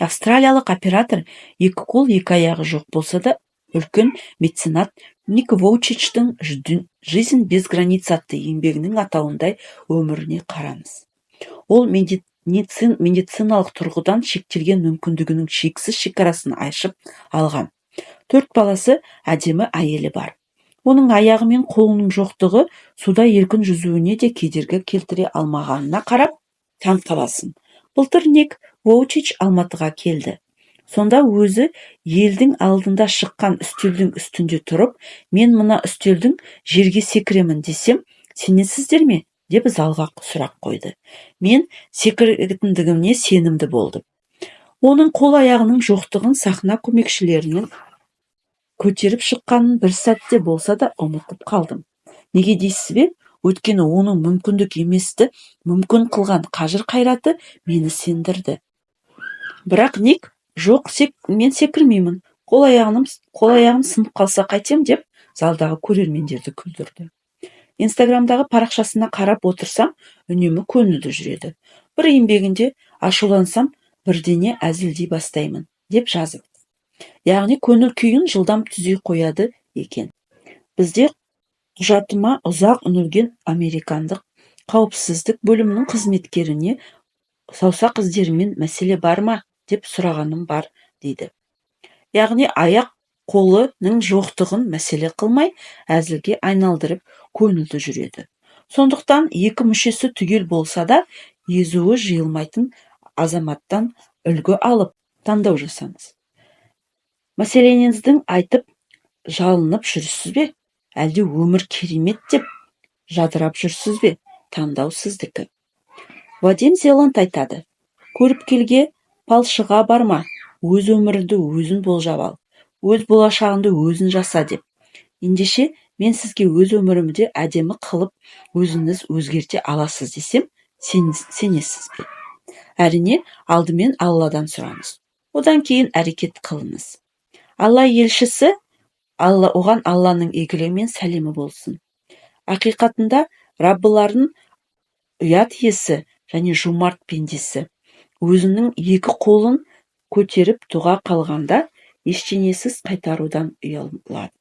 Speaker 1: Австралиялық оператор екі қол, екі аяғы жоқ болса да, үлкен меценат Ник Воучичтің «Жизнь без границ» атты еңбегінің атауындай өміріне қараңыз. Ол медициналық тұрғыдан шектелген мүмкіндігінің шексіз шекарасын ашып алған. 4 баласы, әдемі әйелі бар. Оның аяғы мен қолының жоқтығы суда еркін жүзуіне де кедергі келтіре алмағанына қарап, таң қаласың. Былтыр Ник Воучич Алматыға келді. Сонда өзі елдің алдында шыққан үстелдің үстінде тұрып, мен мына үстелдің жерге секіремін десем, сенесіздер ме? Деп залға сұрақ қойды. Мен секіретіндігімне сенімді болдым. Оның қол аяғының жоқтығын сахна көмекшілерінің көтеріп шыққанын бір сәтте болса да ұмытып қалдым. Неге дейсіз бе? Өйткені оның мүмкіндік еместі мүмкін қылған қажыр қайраты мені сендірді. Бірақ Ник, жоқ, мен секірмеймін, қол аяғым сынып қалса қайтем деп залдағы көрермендерді күлдірді. Инстаграмдағы парақшасына қарап отырсам, үнемі көңілді жүреді. Бір еңбегінде ашулансам, бірдене әзілдей бастаймын деп жазып. Яғни көңіл күйін жылдам түзей қояды екен. Бізде құжатыма ұзақ үңілген американдық қауіпсіздік бөлімінің қызметкеріне саусақ іздерімен мәселе бар ма деп сұрағаным бар, дейді. Яғни аяқ қолының жоқтығын мәселе қылмай, әзілге айналдырып көңілді жүреді. Сондықтан екі мүшесі түгел болса да, езуі жиылмайтын азаматтан үлгі алып, таңдау жасаңыз. Мәселеңіздің айтып жалынып жүрсіз бе? Әлде өмір керемет деп жадырап жүрсіз бе? Таңдау сіздікі. Вадим Зеланд айтады: көріпкелге палшыға барма, өз өміріңді өзің болжап ал, өз болашағыңды өзің жаса деп. Ендеше мен сізге өз өмірімді әдемі қылып, өзіңіз өзгерте аласыз десем, сенесіз бе? Әрине, алдымен Алладан сұраңыз. Одан кейін әрекет қылыңыз. Алла елшісі, оған Алланың игілігі мен сәлемі болсын. Ақиқатында Раббылардың ұят иесі және жомарт пендесі. Өзінің екі қолын көтеріп дұға қалғанда ештеңесіз қайтарудан ұялады.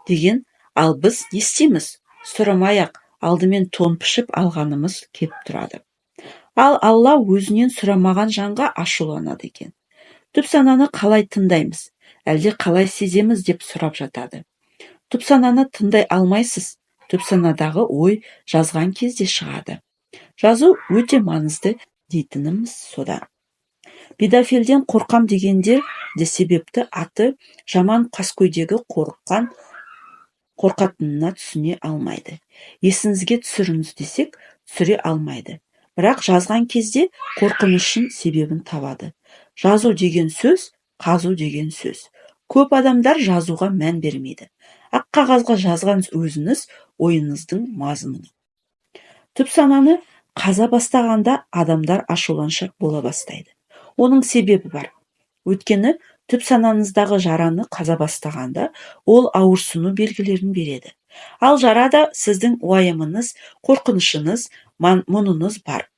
Speaker 1: Деген, ал біз не істейміз? Сұрамай-ақ алдымен тон пішіп алғанымыз кеп тұрады. Ал Алла өзінен сұрамаған жанға ашуланады екен. Түп сананы қалай тыңдаймыз? Әлде қалай сеземіз деп сұрап жатады. Түп сананы тыңдай алмайсыз. Түп санадағы ой жазған кезде шығады. Жазу өте маңызды дейтініміз сода. Педофилден қорқам дегендер де себепті аты жаман қаскөйдегі қорқатынына түсіне алмайды. Есіңізге түсіріңіз десек, түсіре алмайды. Бірақ жазған кезде қорқынышын себебін табады. Жазу деген сөз, қазу деген сөз. Көп адамдар жазуға мән бермейді. Ақ қағазға жазған өзіңіз ойыңыздың мазмұны. Түп сананы қаза бастағанда адамдар ашуланшақ бола бастайды. Оның себебі бар. Өйткені түп санаңыздағы жараны қаза бастағанда ол ауырсыну белгілерін береді. Ал жарада сіздің уайымыңыз, қорқынышыңыз, мұныңыз бар.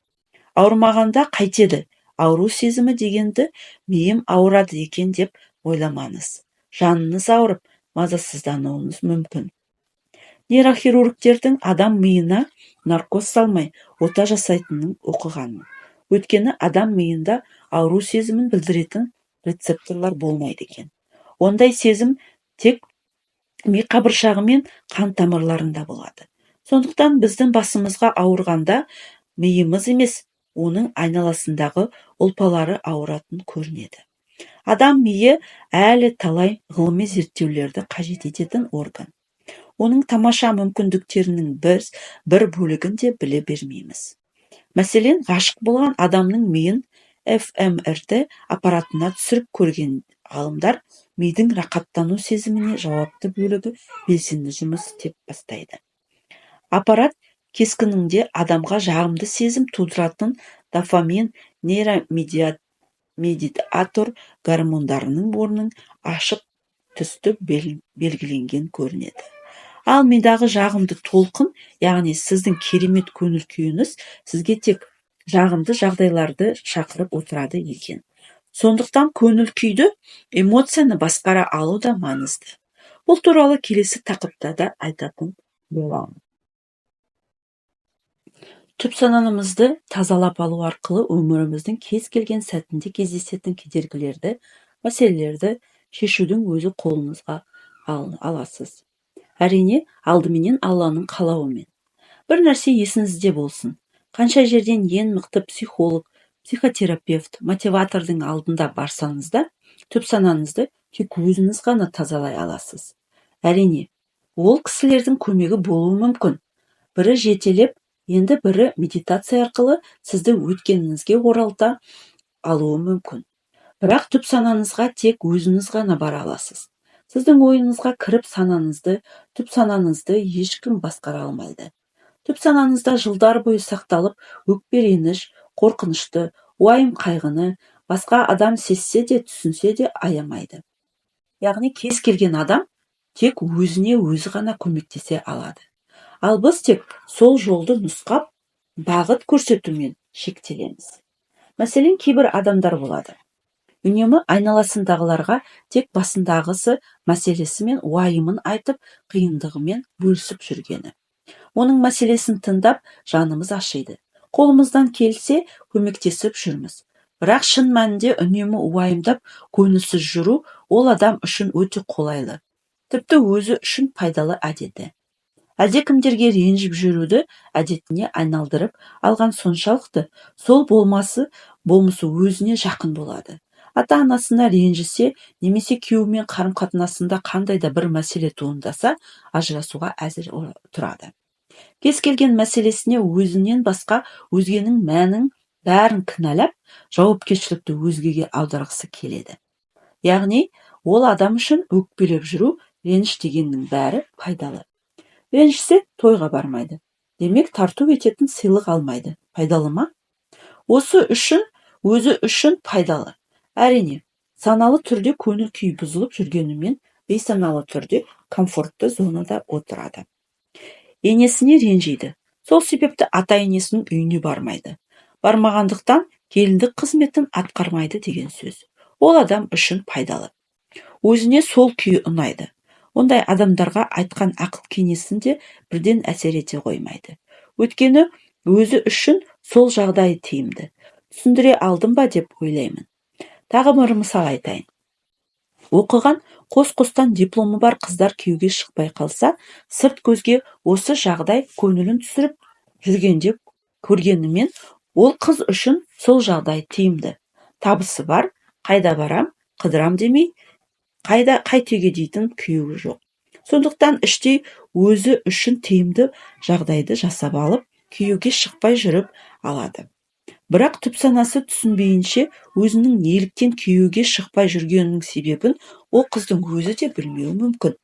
Speaker 1: Ауырмағанда қайтеді? Ауру сезімі дегенді миым ауырады екен деп ойламаңыз. Жаныңыз ауырып, мазасыздануыңыз мүмкін. Нейрохирургтердің адам миына наркоз салмай ота жасайтынын оқығанмын. Өйткені адам миында ауру сезімін білдіретін рецепторлар болмайды екен. Ондай сезім тек ми қабыршағы мен қан тамырларында болады. Сондықтан біздің басымызға ауырғанда миымыз емес, оның айналасындағы ұлпалары ауыратын көрінеді. Адам миы әлі талай ғылыми зерттеулерді қажет ететін орган. Оның тамаша мүмкіндіктерінің бір бөлігін де біле бермейміз. Мәселен, ғашық болған адамның миын ФМРТ аппаратына түсіріп көрген ғалымдар мидың рақаттану сезіміне жауапты бөлігі белсенді жұмыс істеп бастайды. Аппарат кескінінде адамға жағымды сезім тудыратын дофамин нейромедиатор гормондарының орнын ашық түсті белгіленген көрінеді. Ал мидағы жағымды толқын, яғни сіздің керемет көңіл күйіңіз сізге тек жағымды жағдайларды шақырып отырады екен. Сондықтан көңіл күйді, эмоцияны басқара алу да маңызды. Бұл туралы келесі тақырыпта да айтатын боламын. Түп санамызды тазалап алу арқылы өміріміздің кез келген сәтінде кездесетін кедергілерді, мәселелерді шешудің өзі қолыңызға аласыз. Әрине, алдыменен Алланың қалауымен. Бір нәрсе есіңізде болсын. Қанша жерден ең мықты психолог, психотерапевт, мотиватордың алдында барсаңыз да, түп санаңызды тек өзіңіз ғана тазалай аласыз. Әрине, ол кісілердің көмегі болуы мүмкін. Бірі жетелеп, енді бірі медитация арқылы сізді өткеніңізге оралта алуы мүмкін. Бірақ түп санаңызға тек өзіңіз ғана бара аласыз. Сіздің ойыңызға кіріп түп санаңызды ешкім басқара алмайды. Түп санаңызда жылдар бойы сақталып, өкпе-реніш, қорқынышты, уайым қайғыны басқа адам сезсе де, түсінсе де аямайды. Яғни кез келген адам тек өзіне өзі ғана көмектесе алады. Ал біз тек сол жолды нұсқап, бағыт көрсетумен шектелеміз. Мәселен, кейбір адамдар болады. Үнемі айналасындағыларға тек басындағысы мәселесі мен уайымын айтып, қиындығымен бөлісіп жүргені. Оның мәселесін тыңдап, жанымыз ашиды. Қолымыздан келсе, көмектесіп жүрміз. Бірақ шын мәнінде үнемі уайымдап, көңілсіз жүру ол адам үшін өте қолайлы. Тіпті өзі үшін пайдалы әдеті. Әлдекімдерге ренжіп жүруді әдетіне айналдырып алған соншалықты, сол болмысы өзіне жақын болады. Ата-анасына ренжісе, немесе күйеуімен қарым-қатынасында қандай да бір мәселе туындаса, ажырасуға әзір тұрады. Кез келген мәселесіне өзінен басқа өзгенің мәнін бәрін кінәлап, жауапкершілікті өзгеге аударғысы келеді. Яғни, ол адам үшін өкпелеп жүру, реніш дегеннің бәрі пайдалы. Ренжісе, тойға бармайды. Демек, тарту ететін сыйлық алмайды. Пайдалы ма? Өзі үшін пайдалы. Әрине, саналы түрде көңіл күй бұзылып жүргенімен, бейсаналы түрде комфортты зонада отырады. Енесіне ренжиді. Сол себепті ата-енесінің үйіне бармайды. Бармағандықтан келіндік қызметін атқармайды деген сөз. Ол адам үшін пайдалы. Өзіне сол күйі ұнайды. Ондай адамдарға айтқан ақыл кеңесінде бірден әсер ете қоймайды. Өйткені өзі үшін сол жағдай тиімді. Түсіндіре алдым ба деп ойлаймын. Тағы бір мысал айтайын. Оқыған қос-қостан дипломы бар қыздар күйеуге шықпай қалса, сырт көзге осы жағдай көңілін түсіріп жүргенде көргенімен, ол қыз үшін сол жағдай тиімді. Табысы бар, қайда барам, қыдырам демей, қай теге дейтін күйеуі жоқ. Сондықтан іштей өзі үшін тиімді жағдайды жасап алып, күйеуге шықпай жүріп алады. Бірақ түп санасы түсінбейінше, өзінің неліктен күйеуге шықпай жүргенінің себебін ол қыздың өзі де білмеуі мүмкін.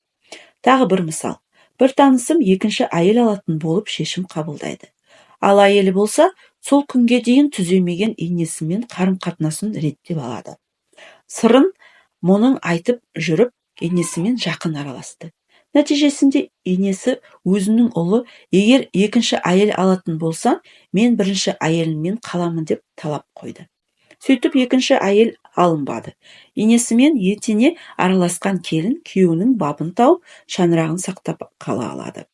Speaker 1: Тағы бір мысал. Бір танысым екінші әйел алатын болып шешім қабылдайды. Ал әйелі болса, сол күнге дейін түземеген енесімен қарым-қатынасын реттеп алады. Сырын мұның айтып жүріп, енесімен жақын араласты. Нәтижесінде енесі өзінің ұлы, егер екінші әйел алатын болсаң, мен бірінші әйеліммен қаламын деп талап қойды. Сөйтіп екінші әйел алынбады. Енесімен етене араласқан келін күйеуінің бабын тауып, шаңырағын сақтап қала алады.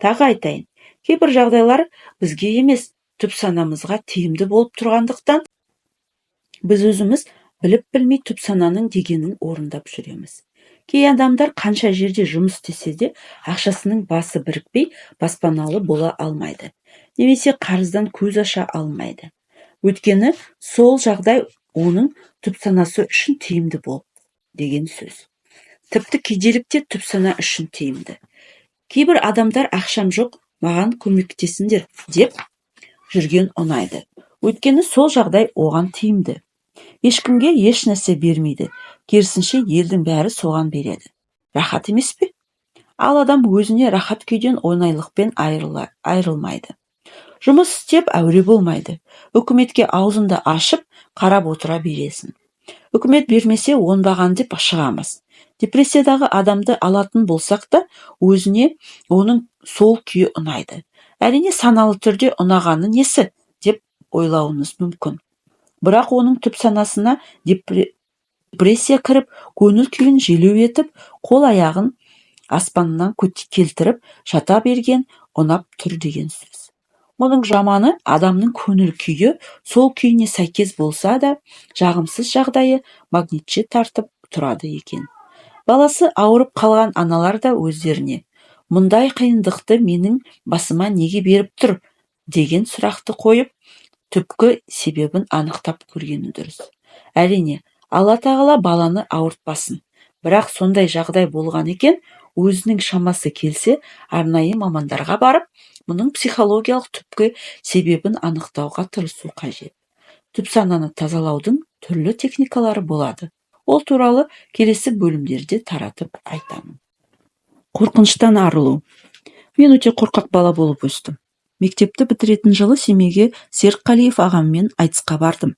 Speaker 1: Тағы айтайын, кейбір жағдайлар бізге емес, түп санамызға тиімді болып тұрғандықтан, біз өзіміз біліп-білмей түп сананың дегенін орындап жүреміз. Кей адамдар қанша жерде жұмыс істесе де, ақшасының басы бірікпей, баспаналы бола алмайды. Немесе қарыздан көз аша алмайды. Өйткені сол жағдай оның түп санасы үшін тиімді болып деген сөз. Тіпті кедейлікте түп сана үшін тиімді. Кейбір адамдар ақшам жоқ, маған көмектесіңдер деп жүрген ұнайды. Өйткені сол жағдай оған тиімді. Ешкімге еш нәрсе бермейді. Керісінше елдің бәрі соған береді. Рахат емес пе? Ал адам өзіне рахат күйден оңайлықпен айырылмайды. Жұмыс істеп әуре болмайды. Үкіметке аузыңды ашып, қарап отыра бересің. Үкімет бермесе оңбаған деп шығамыз. Депрессиядағы адамды алатын болсақ та, өзіне оның сол күйі ұнайды. Әрине саналы түрде ұнағаны несі деп ойлауыңыз мүмкін. Бірақ оның түп санасына депрессия кіріп, көңіл күйін желеу етіп, қол аяғын аспаннан келтіріп жата берген ұнап тұр деген сөз. Мұның жаманы адамның көңіл күйі сол күйіне сәйкес болса да, жағымсыз жағдайы магнитше тартып тұрады екен. Баласы ауырып қалған аналар да өздеріне, мұндай қиындықты менің басыма неге беріп тұр деген сұрақты қойып, түпкі себебін анықтап көргені дұрыс. Әрине, Алла тағала баланы ауыртпасын. Бірақ сондай жағдай болған екен, өзінің шамасы келсе, арнайы мамандарға барып, мұның психологиялық түпкі себебін анықтауға тырысу қажет. Түп сананы тазалаудың түрлі техникалары болады. Ол туралы келесі бөлімдерде таратып айтамын. Қорқыныштан арылу. Мен өте қорқақ бала болып өстім. Мектепті бітіретін жылы Семейге Серікқалиев ағаммен айтысқа бардым.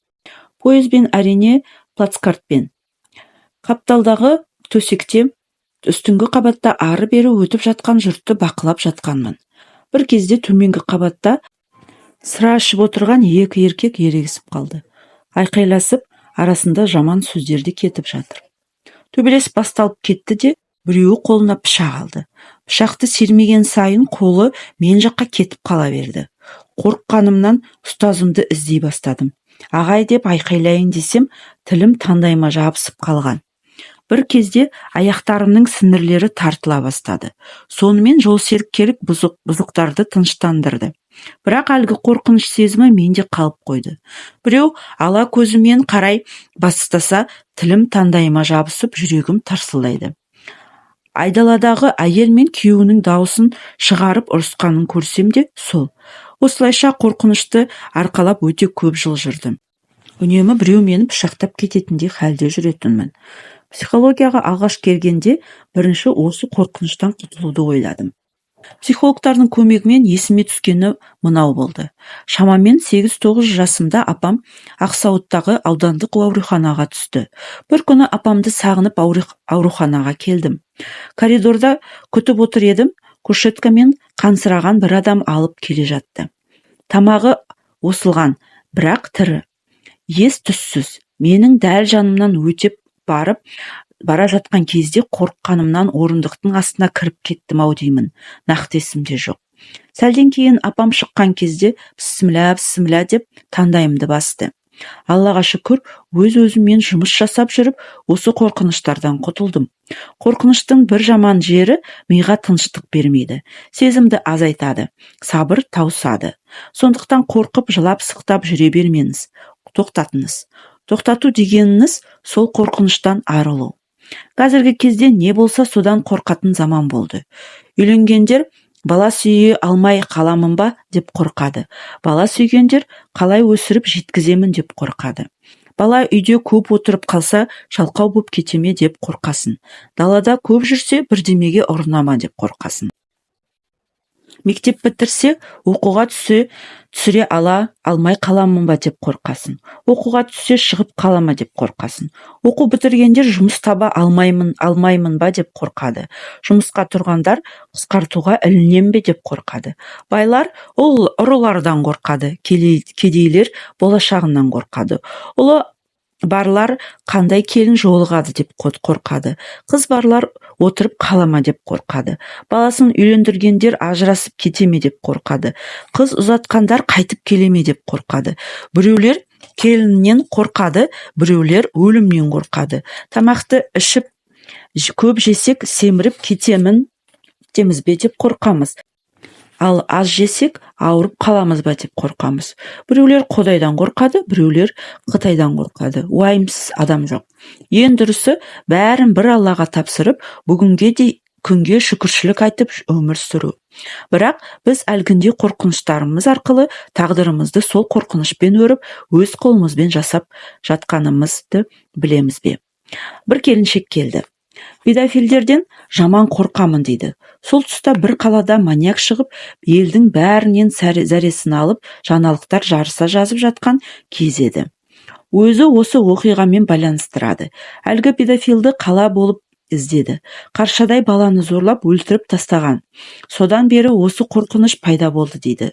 Speaker 1: Пойызбен, әрине, плацкартпен. Қапталдағы төсекте үстіңгі қабатта ары-бері өтіп жатқан жұртты бақылап жатқанмын. Бір кезде төменгі қабатта сыра ішіп отырған екі еркек ерегісіп қалды. Айқайласып, арасында жаман сөздерді кетіп жатыр. Төбелес басталып кетті де, біреуі қолына пышақ алды. Пышақты сермеген сайын қолы мен жаққа кетіп қала берді. Қорыққанымнан ұстазымды іздей бастадым. Ағай деп айқайлайын десем, тілім тандайыма жабысып қалған. Бір кезде аяқтарымның сіңірлері тартыла бастады. Сонымен жолсерік бұзықтарды тыныштандырды. Бірақ әлгі қорқыныш сезімі менде қалып қойды. Біреу ала көзімен қарай бастаса, тілім тандайыма жабысып, жүрегім тарсылдайды. Айдаладағы әйел мен күйеуінің даусын шығарып ұрысқанын көрсем де сол. Осылайша қорқынышты арқалап өте көп жыл жүрдім. Үнемі біреу мені пышақтап кететіндей халде жүретінмін. Психологияға алғаш келгенде бірінші осы қорқыныштан құтылуды ойладым. Психологтардың көмегімен есіме түскені мынау болды. Шамамен 8-9 жасымда апам Ақсауыттағы аудандық ауруханаға түсті. Бір күні апамды сағынып ауруханаға келдім. Коридорда күтіп отыр едім, кушеткамен қансыраған бір адам алып келе жатты. Тамағы осылған, бірақ тірі. Ес-түссіз, менің дәл жанымнан өтеп бара жатқан кезде қорыққанымнан орындықтың астына кіріп кеттім-ау деймін. Нақты есімде жоқ. Сәлден кейін апам шыққан кезде бісміллә деп тандайымды басты. Аллаға шүкір, өз-өзіммен жұмыс жасап жүріп, осы қорқыныштардан құтылдым. Қорқыныштың бір жаман жері миға тыныштық бермейді, сезімді азайтады, сабыр таусады. Сондықтан қорқып, жылап, сықтап жүре бермеңіз. Тоқтатыңыз. Тоқтату дегеніңіз сол қорқыныштан арылу. Қазіргі кезде не болса содан қорқатын заман болды. Үйленгендер бала сүйе алмай қаламын ба деп қорқады. Бала сүйгендер қалай өсіріп жеткіземін деп қорқады. Бала үйде көп отырып қалса шалқау боп кетеме деп қорқасын. Далада көп жүрсе бірдемеге ұрынама деп қорқасын. Мектеп бітірсе оқуға түсіре алмай қаламын ба деп қорқасын. Оқуға түссе шығып қалама деп қорқасын. Оқу бітіргендер жұмыс таба алмаймын ба деп қорқады. Жұмысқа тұрғандар қысқартуға ілінем бе деп қорқады. Байлар ұрылардан қорқады, кедейлер болашағынан қорқады. Ұлы барлар қандай келін жолығады деп қорқады. Қыз барлар отырып қалама деп қорқады. Баласын үйлендіргендер ажырасып кетеме деп қорқады. Қыз ұзатқандар қайтып келеме деп қорқады. Біреулер келіннен қорқады, біреулер өлімнен қорқады. Тамақты ішіп көп жесек семіріп кетемін деміз бе деп қорқамыз. Ал аз жесек ауырып қаламыз ба деп қорқамыз. Біреулер Құдайдан қорқады, біреулер Қытайдан қорқады. Уайымсыз адам жоқ. Ең дұрысы бәрін бір Аллаға тапсырып, күнге шүкіршілік айтып өмір сүру. Бірақ біз әлгінде қорқыныштарымыз арқылы тағдырымызды сол қорқынышпен өріп, өз қолымызбен жасап жатқанымызды білеміз бе? Бір келіншек келді. Педофилдерден жаман қорқамын дейді. Сол тұста бір қалада маньяк шығып, елдің бәрінен зәресін алып, жаңалықтар жарыса жазып жатқан кез еді. Өзі осы оқиғамен байланыстырады. Әлгі педофилді қала болып іздеді. Қаршадай баланы зорлап өлтіріп тастаған. Содан бері осы қорқыныш пайда болды дейді.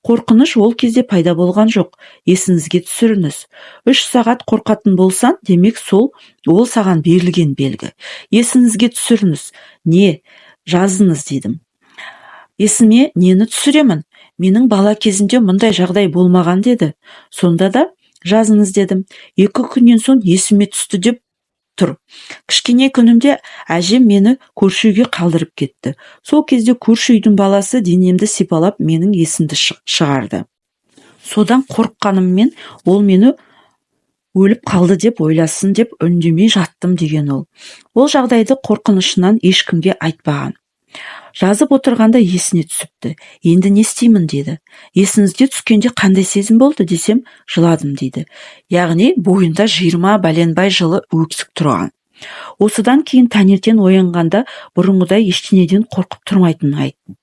Speaker 1: Қорқыныш ол кезде пайда болған жоқ. Есіңізге түсіріңіз. 3 сағат қорқатын болсан, демек ол саған берілген белгі. Есіңізге түсіріңіз. Не? Жазыңыз дедім. Есіме нені түсіремін? Менің бала кезімде мұндай жағдай болмаған деді. Сонда да жазыңыз дедім. 2 күннен соң есіме түсті деп тұр. Кішкене күнімде әжем мені көрші үйге қалдырып кетті. Сол кезде көрші үйдің баласы денемді сипалап менің есімді шығарды. Содан қорыққаныммен ол мені өліп қалды деп ойласын деп үндемей жаттым деген ол. Ол жағдайды қорқынышынан ешкімге айтпаған. Жазып отырғанда есіне түсіпті. Енді не істеймін деді. Есіңізге түскенде қандай сезім болды десем, жыладым дейді. Яғни бойында 20 бәленбай жылы өксік тұрған. Осыдан кейін таңертең оянғанда бұрынғыдай ештеңеден қорқып тұрмайтынын айттым.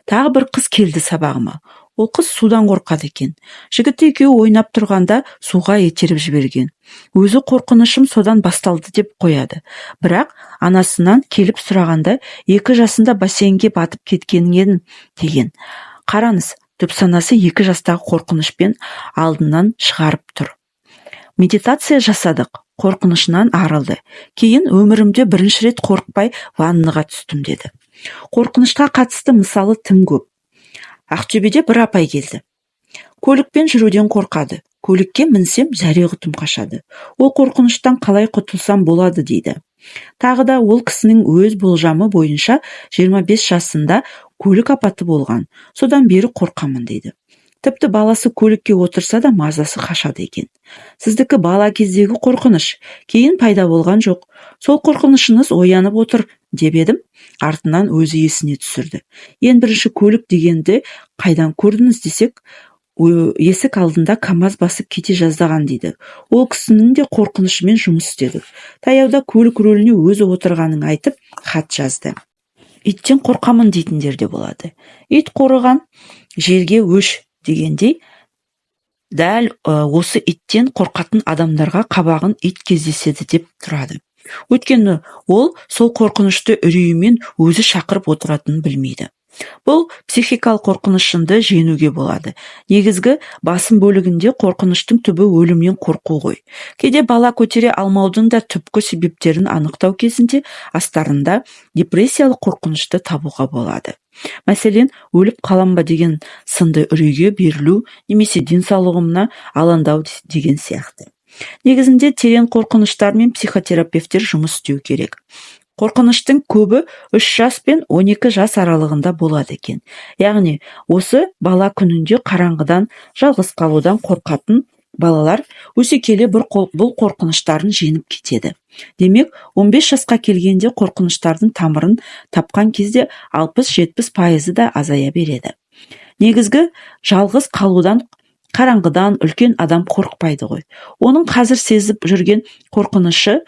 Speaker 1: Тағы бір қыз келді сабағыма. Ол қыз судан қорқады екен. Жігіт екеуі ойнап тұрғанда суға итеріп жіберген. Өзі қорқынышым содан басталды деп қояды. Бірақ анасынан келіп сұрағанда 2 жасында бассейнге батып кеткенін едім деген. Қараңыз, түп санасы 2 жастағы қорқынышпен алдынан шығарып тұр. Медитация жасадық, қорқынышынан арылды. Кейін өмірімде бірінші рет қорықпай ваннаға түстім деді. Қорқынышқа қатысты мысалы тым көп. Ақтөбеде бір апай келді. Көлікпен жүруден қорқады. Көлікке мінсем зәре-құтым қашады. Ол қорқыныштан қалай құтылсам болады дейді. Тағы да ол кісінің өз болжамы бойынша 25 жасында көлік апаты болған. Содан бері қорқамын дейді. Тіпті баласы көлікке отырса да мазасы қашады екен. Сіздікі бала кездегі қорқыныш, кейін пайда болған жоқ. Сол қорқынышыңыз оянып отыр деп едім, артынан өзі есіне түсірді. Ең бірінші көлік дегенде қайдан көрдіңіз десек, есік алдында КамАЗ басып кете жаздаған дейді. Ол кісінің де қорқынышымен жұмыс істедік. Таяуда көлік рөліне өзі отырғанын айтып, хат жазды. Иттен қорқамын дейтіндер де болады. Ит қорыған жерге өш дегендей, дәл осы иттен қорқатын адамдарға қабағын ит кездеседі деп тұрады. Өйткені ол сол қорқынышты үрейімен өзі шақырып отыратынын білмейді. Бұл психикалық қорқынышынды жеңуге болады. Негізгі басым бөлігінде қорқыныштың түбі өлімнен қорқу ғой. Кейде бала көтере алмаудың да түпкі себептерін анықтау кезінде астарында депрессиялық қорқынышты табуға болады. Мәселен, өліп қалам ба деген сынды үрейге берілу немесе денсаулығымна алаңдау деген сияқты. Негізінде терең қорқыныштармен психотерапевттер жұмыс істеу керек. Қорқыныштың көбі 3 жас пен 12 жас аралығында болады екен. Яғни, осы бала күнінде қараңғыдан, жалғыз қалудан қорқатын балалар өсе келе бұл қорқыныштарын жеңіп кетеді. Демек, 15 жасқа келгенде қорқыныштардың тамырын тапқан кезде 60-70% да азая береді. Негізгі жалғыз қалудан, қараңғыдан үлкен адам қорықпайды ғой. Оның қазір сезіп жүрген қорқынышы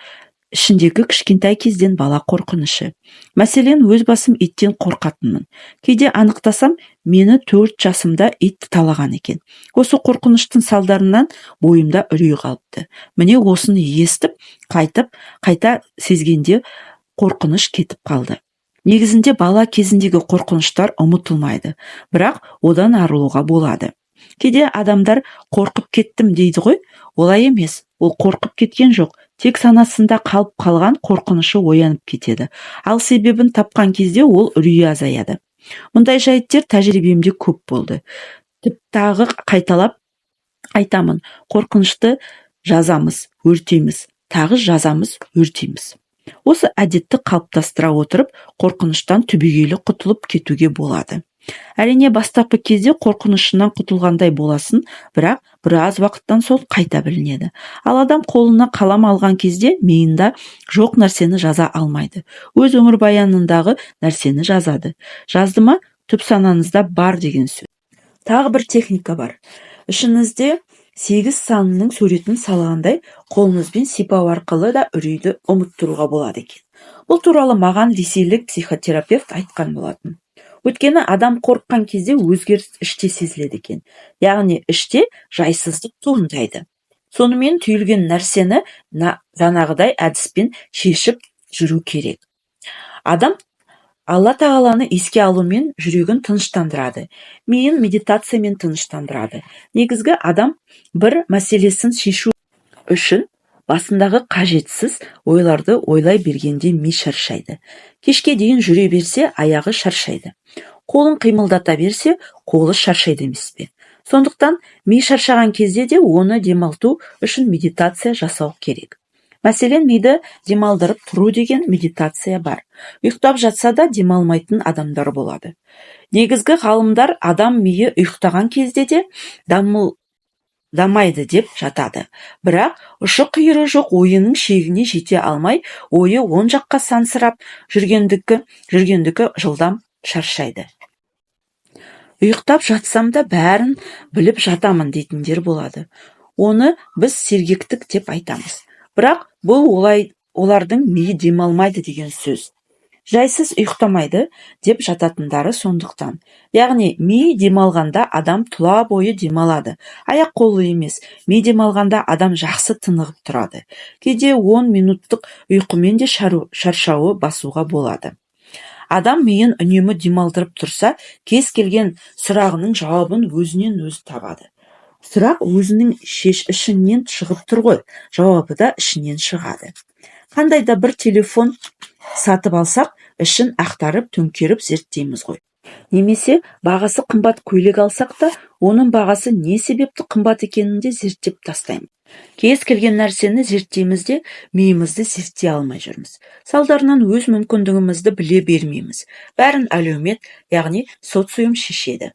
Speaker 1: ішіндегі кішкентай кезден бала қорқынышы. Мәселен, өз басым иттен қорқатынмын. Кейде анықтасам, мені 4 жасымда ит талаған екен. Осы қорқыныштың салдарынан бойымда үрей қалыпты. Міне осыны естіп, қайта сезгенде қорқыныш кетіп қалды. Негізінде бала кезіндегі қорқыныштар ұмытылмайды, бірақ одан арылуға болады. Кейде адамдар қорқып кеттім дейді ғой, олай емес. Ол қорқып кеткен жоқ, тек санасында қалып қалған қорқынышы оянып кетеді. Ал себебін тапқан кезде ол үрейі азаяды. Мұндай жайттер тәжірибемде көп болды. Тағы қайталап айтамын, қорқынышты жазамыз, өртейміз, тағы жазамыз, өртейміз. Осы әдетті қалыптастыра отырып, қорқыныштан түбегейлі құтылып кетуге болады. Әрине, бастапқы кезде қорқынышынан құтылғандай боласын, бірақ біраз уақыттан соң қайта білінеді. Ал адам қолына қалам алған кезде миында жоқ нәрсені жаза алмайды. Өз өмірбаянындағы нәрсені жазады. Жазды ма, түп санаңызда бар деген сөз. Тағы бір техника бар. Ішіңізде 8 санының суретін салғандай, қолыңызбен сипау арқылы да үрейді ұмыттыруға болады екен. Бұл туралы маған ресейлік психотерапевт айтқан болатын. Өйткені адам қорыққан кезде өзгеріс іште сезіледі екен. Яғни іште жайсыздық туындайды. Сонымен түйілген нәрсені жаңағыдай әдіспен шешіп жүру керек. Адам Алла тағаланы еске алумен жүрегін тыныштандырады. Миын медитациямен тыныштандырады. Негізгі адам бір мәселесін шешу үшін басындағы қажетсіз ойларды ойлай бергенде ми шаршайды. Кешке дейін жүре берсе, аяғы шаршайды. Қолын қимылдата берсе, қолы шаршайды емес пе? Сондықтан ми шаршаған кезде де оны демалту үшін медитация жасау керек. Мәселен, миды демалдырып тұру деген медитация бар. Ұйықтап жатса да демалмайтын адамдар болады. Негізгі ғалымдар адам миы ұйықтаған кезде де дамайды деп жатады. Бірақ ұшы-қиыры жоқ ойының шегіне жете алмай, ойы оң жаққа сансырап жүргендікі жылдам шаршайды. Ұйықтап жатсам да бәрін біліп жатамын дейтіндер болады. Оны біз сергектік деп айтамыз. Бірақ бұл олардың миы демалмайды деген сөз. Жайсыз ұйықтамайды деп жататындары сондықтан. Яғни, ми демалғанда адам тұла бойы демалады. Аяқ қолы емес, ми демалғанда адам жақсы тынығып тұрады. Кейде 10 минуттық ұйқымен де шаршауы басуға болады. Адам миын үнемі демалдырып тұрса, кез келген сұрағының жауабын өзінен өзі табады. Сұрақ өзінің ішінен шығып тұр ғой, жауабы да ішінен шығады. Қандай да бір телефон сатып алсақ, ішін ақтарып, төңкеріп зерттейміз ғой. Немесе бағасы қымбат көйлек алсақ та, оның бағасы не себепті қымбат екенін де зерттеп тастаймыз. Кез келген нәрсені зерттеймізде, миымызды зерттей алмай жүрміз. Салдарынан өз мүмкіндігімізді біле бермейміз. Бәрін әлеумет, яғни социум шешеді.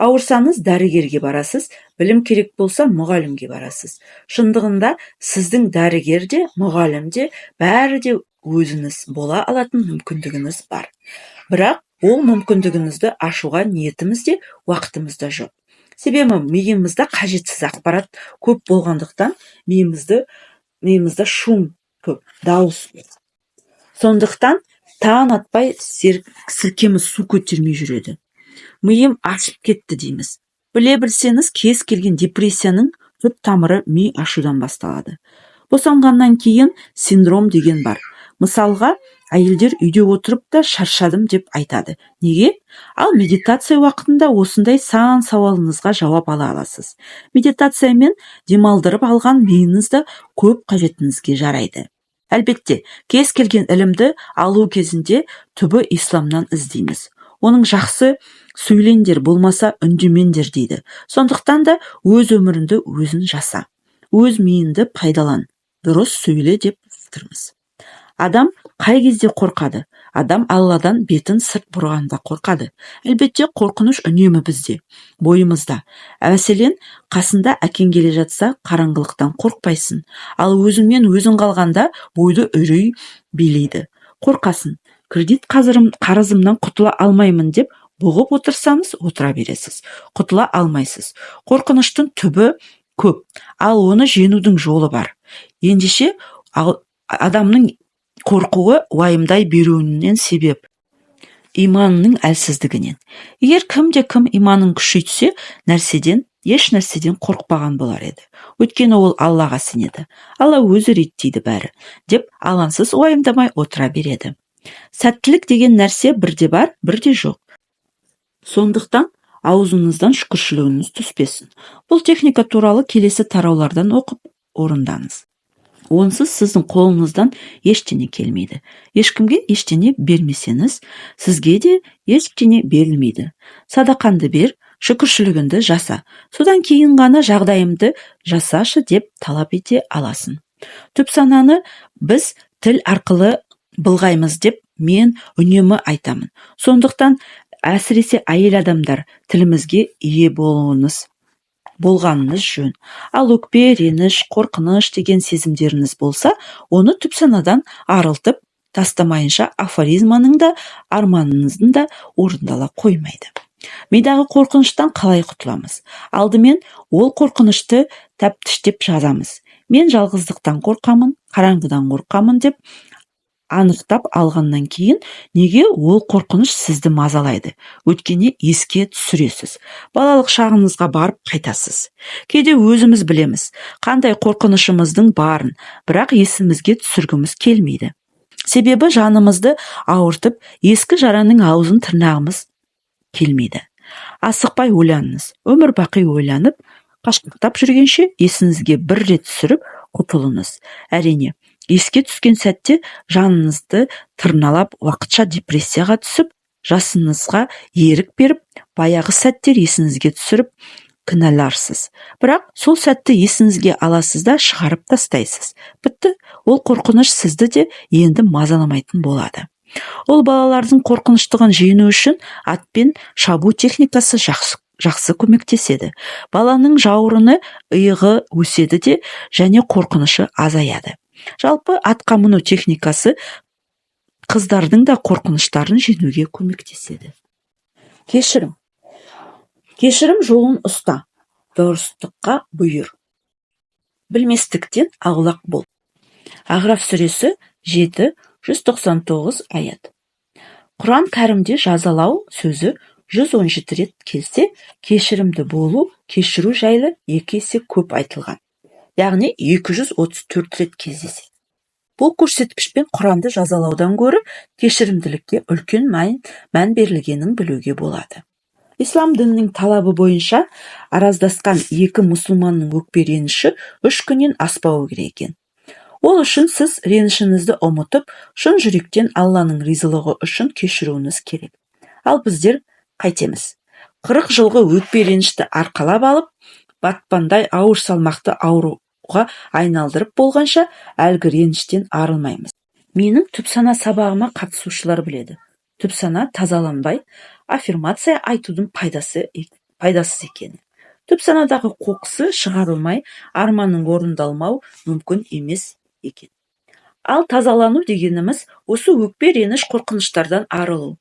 Speaker 1: Ауырсаңыз дәрігерге барасыз, білім керек болса мұғалімге барасыз. Шындығында сіздің дәрігер де, мұғалім де, бәрі де өзіңіз бола алатын мүмкіндігіңіз бар. Бірақ ол мүмкіндігіңізді ашуға ниетімізде, уақытымызда жоқ. Себебі миымызда қажетсіз ақпарат көп болғандықтан миымызда шум көп, дауыс. Сондықтан таң атпай сіркеміз су көтермей жүреді. Миым ашып кетті дейміз. Біле білсеңіз, кез келген депрессияның түп тамыры ми ашудан басталады. Босанғаннан кейін синдром деген бар. Мысалға, әйелдер үйде отырып та шаршадым деп айтады. Неге? Ал медитация уақытында осындай сан сауалыңызға жауап ала аласыз. Медитациямен демалдырып алған миыңызды көп қажетіңізге жарайды. Әлбетте, кез келген ілімді алу кезінде түбі исламнан іздейміз. Оның жақсы сөйлеңдер болмаса үндемеңдер дейді. Сондықтан да өз өміріңді өзің жаса. Өз миыңды пайдалан. Дұрыс сөйле деп тұрмыз. Адам қай кезде қорқады? Адам Алладан бетін сырт бұрғанда қорқады. Әлбетте, қорқыныш үнемі бізде, бойымызда. Мәселен, қасында әкең келе жатса, қараңғылықтан қорқпайсың. Ал өзіңмен өзің қалғанда бойды үрей билейді. Қорқасың. Кредит қарызымнан құтыла алмаймын деп бұғып отырсаңыз, отыра бересіз. Құтыла алмайсыз. Қорқыныштың түбі көп, ал оны жеңудің жолы бар. Ендеше, адамның қорқуы уайымдай беруінен себеп иманының әлсіздігінен. Егер кім иманын күшейтсе, еш нәрседен қорқпаған болар еді. Өйткені ол Аллаға сенеді. Алла өзі реттейді бәрі, деп алаңсыз уайымдамай отыра береді. Сәттілік деген нәрсе бірде бар, бірде жоқ. Сондықтан аузыңыздан шүкіршілігіңіз түспесін. Бұл техника туралы келесі тараулардан оқып орындаңыз. Онсыз сіздің қолыңыздан ештеңе келмейді. Ешкімге ештеңе бермесеңіз, сізге де ештеңе берілмейді. Садақанды бер, шүкіршілігіңді жаса. Содан кейін ғана жағдайымды жасашы деп талап ете аласың. Түп сананы біз тіл арқылы былғаймыз деп мен үнемі айтамын. Сондықтан әсіресе әйел адамдар тілімізге ие болғаныңыз жөн. Ал өкпе, реніш, қорқыныш деген сезімдеріңіз болса, оны түп санадан арылтып тастамайынша афоризманың да арманыңыздың да орындала қоймайды. Мидағы қорқыныштан қалай құтыламыз? Алдымен ол қорқынышты тәптіштеп жазамыз. Мен жалғыздықтан қорқамын, қараңғыдан қорқамын деп анықтап алғаннан кейін, неге ол қорқыныш сізді мазалайды? Өткенде еске түсіресіз. Балалық шағыңызға барып қайтасыз. Кейде өзіміз білеміз, қандай қорқынышымыздың барын, бірақ есімізге түсіргіміз келмейді. Себебі жанымызды ауыртып, ескі жараның аузын тырнағымыз келмейді. Асықпай ойланыңыз. Өмір бақи ойланып, қашқақтап жүргенше есіңізге бір рет түсіріп құтылыңыз. Әрине, еске түскен сәтте жаныңызды тырналап, уақытша депрессияға түсіп, жасыңызға ерік беріп, баяғы сәттер есіңізге түсіріп кінәларсыз. Бірақ сол сәтті есіңізге аласыз да шығарып тастайсыз. Бітті, ол қорқыныш сізді де енді мазаламайтын болады. Ол балалардың қорқыныштығын жеңу үшін атпен шабу техникасы жақсы көмектеседі. Баланың жауырыны иығы өседі де, және қорқынышы азаяды. Жалпы атқа міну техникасы қыздардың да қорқыныштарын жеңуге көмектеседі. Кешірім. Кешірім жолын ұста, дұрыстыққа бұйыр. Білместіктен аулақ бол. Ағраф сүресі 7:199 аят. Құран кәрімде жазалау сөзі 117 рет келсе, кешірімді болу, кешіру жайлы 2 есе көп айтылған. Яғни 234 рет кездеседі. Бұл көрсеткішпен Құранды жазалаудан гөрі кешірімділікке үлкен мән берілгенін білуге болады. Ислам дінінің талабы бойынша араздасқан екі мұсылманның өкпе реніші 3 күннен аспауы керек екен. Ол үшін сіз ренішіңізді ұмытып, шын жүректен Алланың ризалығы үшін кешіруіңіз керек. Ал біздер қайтеміз? 40 жылғы өкпе ренішті арқалап алып, батпандай ауыр салмақты ауруға айналдырып болғанша әлгі реніштен арылмаймыз. Менің түпсана сабағыма қатысушылар біледі. Түпсана тазаланбай, аффирмация айтудың пайдасыз екені. Түпсанадағы қоқысы шығарылмай, арманның орындалмау мүмкін емес екен. Ал тазалану дегеніміз осы өкпе реніш қорқыныштардан арылу.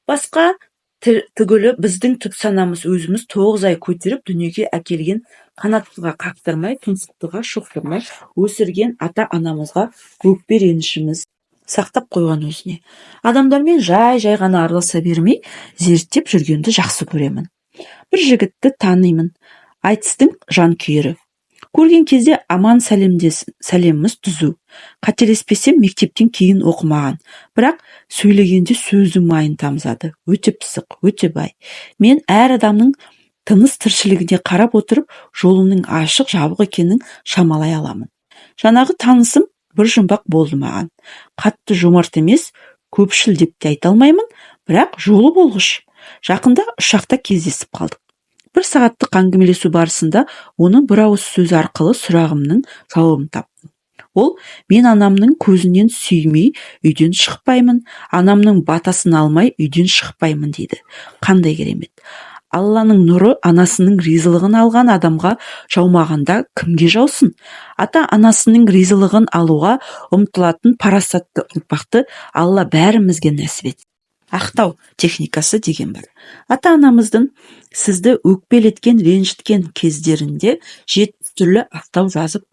Speaker 1: Басқа түгілі біздің түпсанамыз өзіміз 9 ай көтеріп дүниеге әкелген, қанаттыға қақтырмай, тұмсықтыға шоқтырмай өсірген ата-анамызға өкпе ренішіміз сақтап қойған өзіне. Адамдармен жай ғана араласа бермей, зерттеп жүргенді жақсы көремін. Бір жігітті танимын, айтыстың жан күйері. Көрген кезде аман сәлеміміз түзу. Қателеспесем мектептен кейін оқымаған, бірақ сөйлегенде сөздің майын тамызады. Өте пысық, өте бай. Мен әр адамның тыныс тіршілігіне қарап отырып, жолының ашық жабық екенін шамалай аламын. Жаңағы танысым бір жұмбақ болды маған. Қатты жомарт емес, көпшіл деп те айта алмаймын, бірақ жолы болғыш. Жақында ұшақта кездесіп қалдық. 1 сағаттық әңгімелесу барысында оны бір ауыз сөз арқылы сұрағымның жауабын таптым. Ол, мен анамның көзінен сүймей үйден шықпаймын, анамның батасын алмай үйден шықпаймын дейді. Қандай керемет. Алланың нұры анасының ризалығын алған адамға жаумағанда кімге жаусын? Ата-анасының ризалығын алуға ұмтылатын парасатты ұрпақты Алла бәрімізге нәсіп етсін. Ақтау техникасы деген бар. Ата-анамыздың сізді өкпелеткен, ренжіткен кездерінде 7 түрлі ақтау жазып,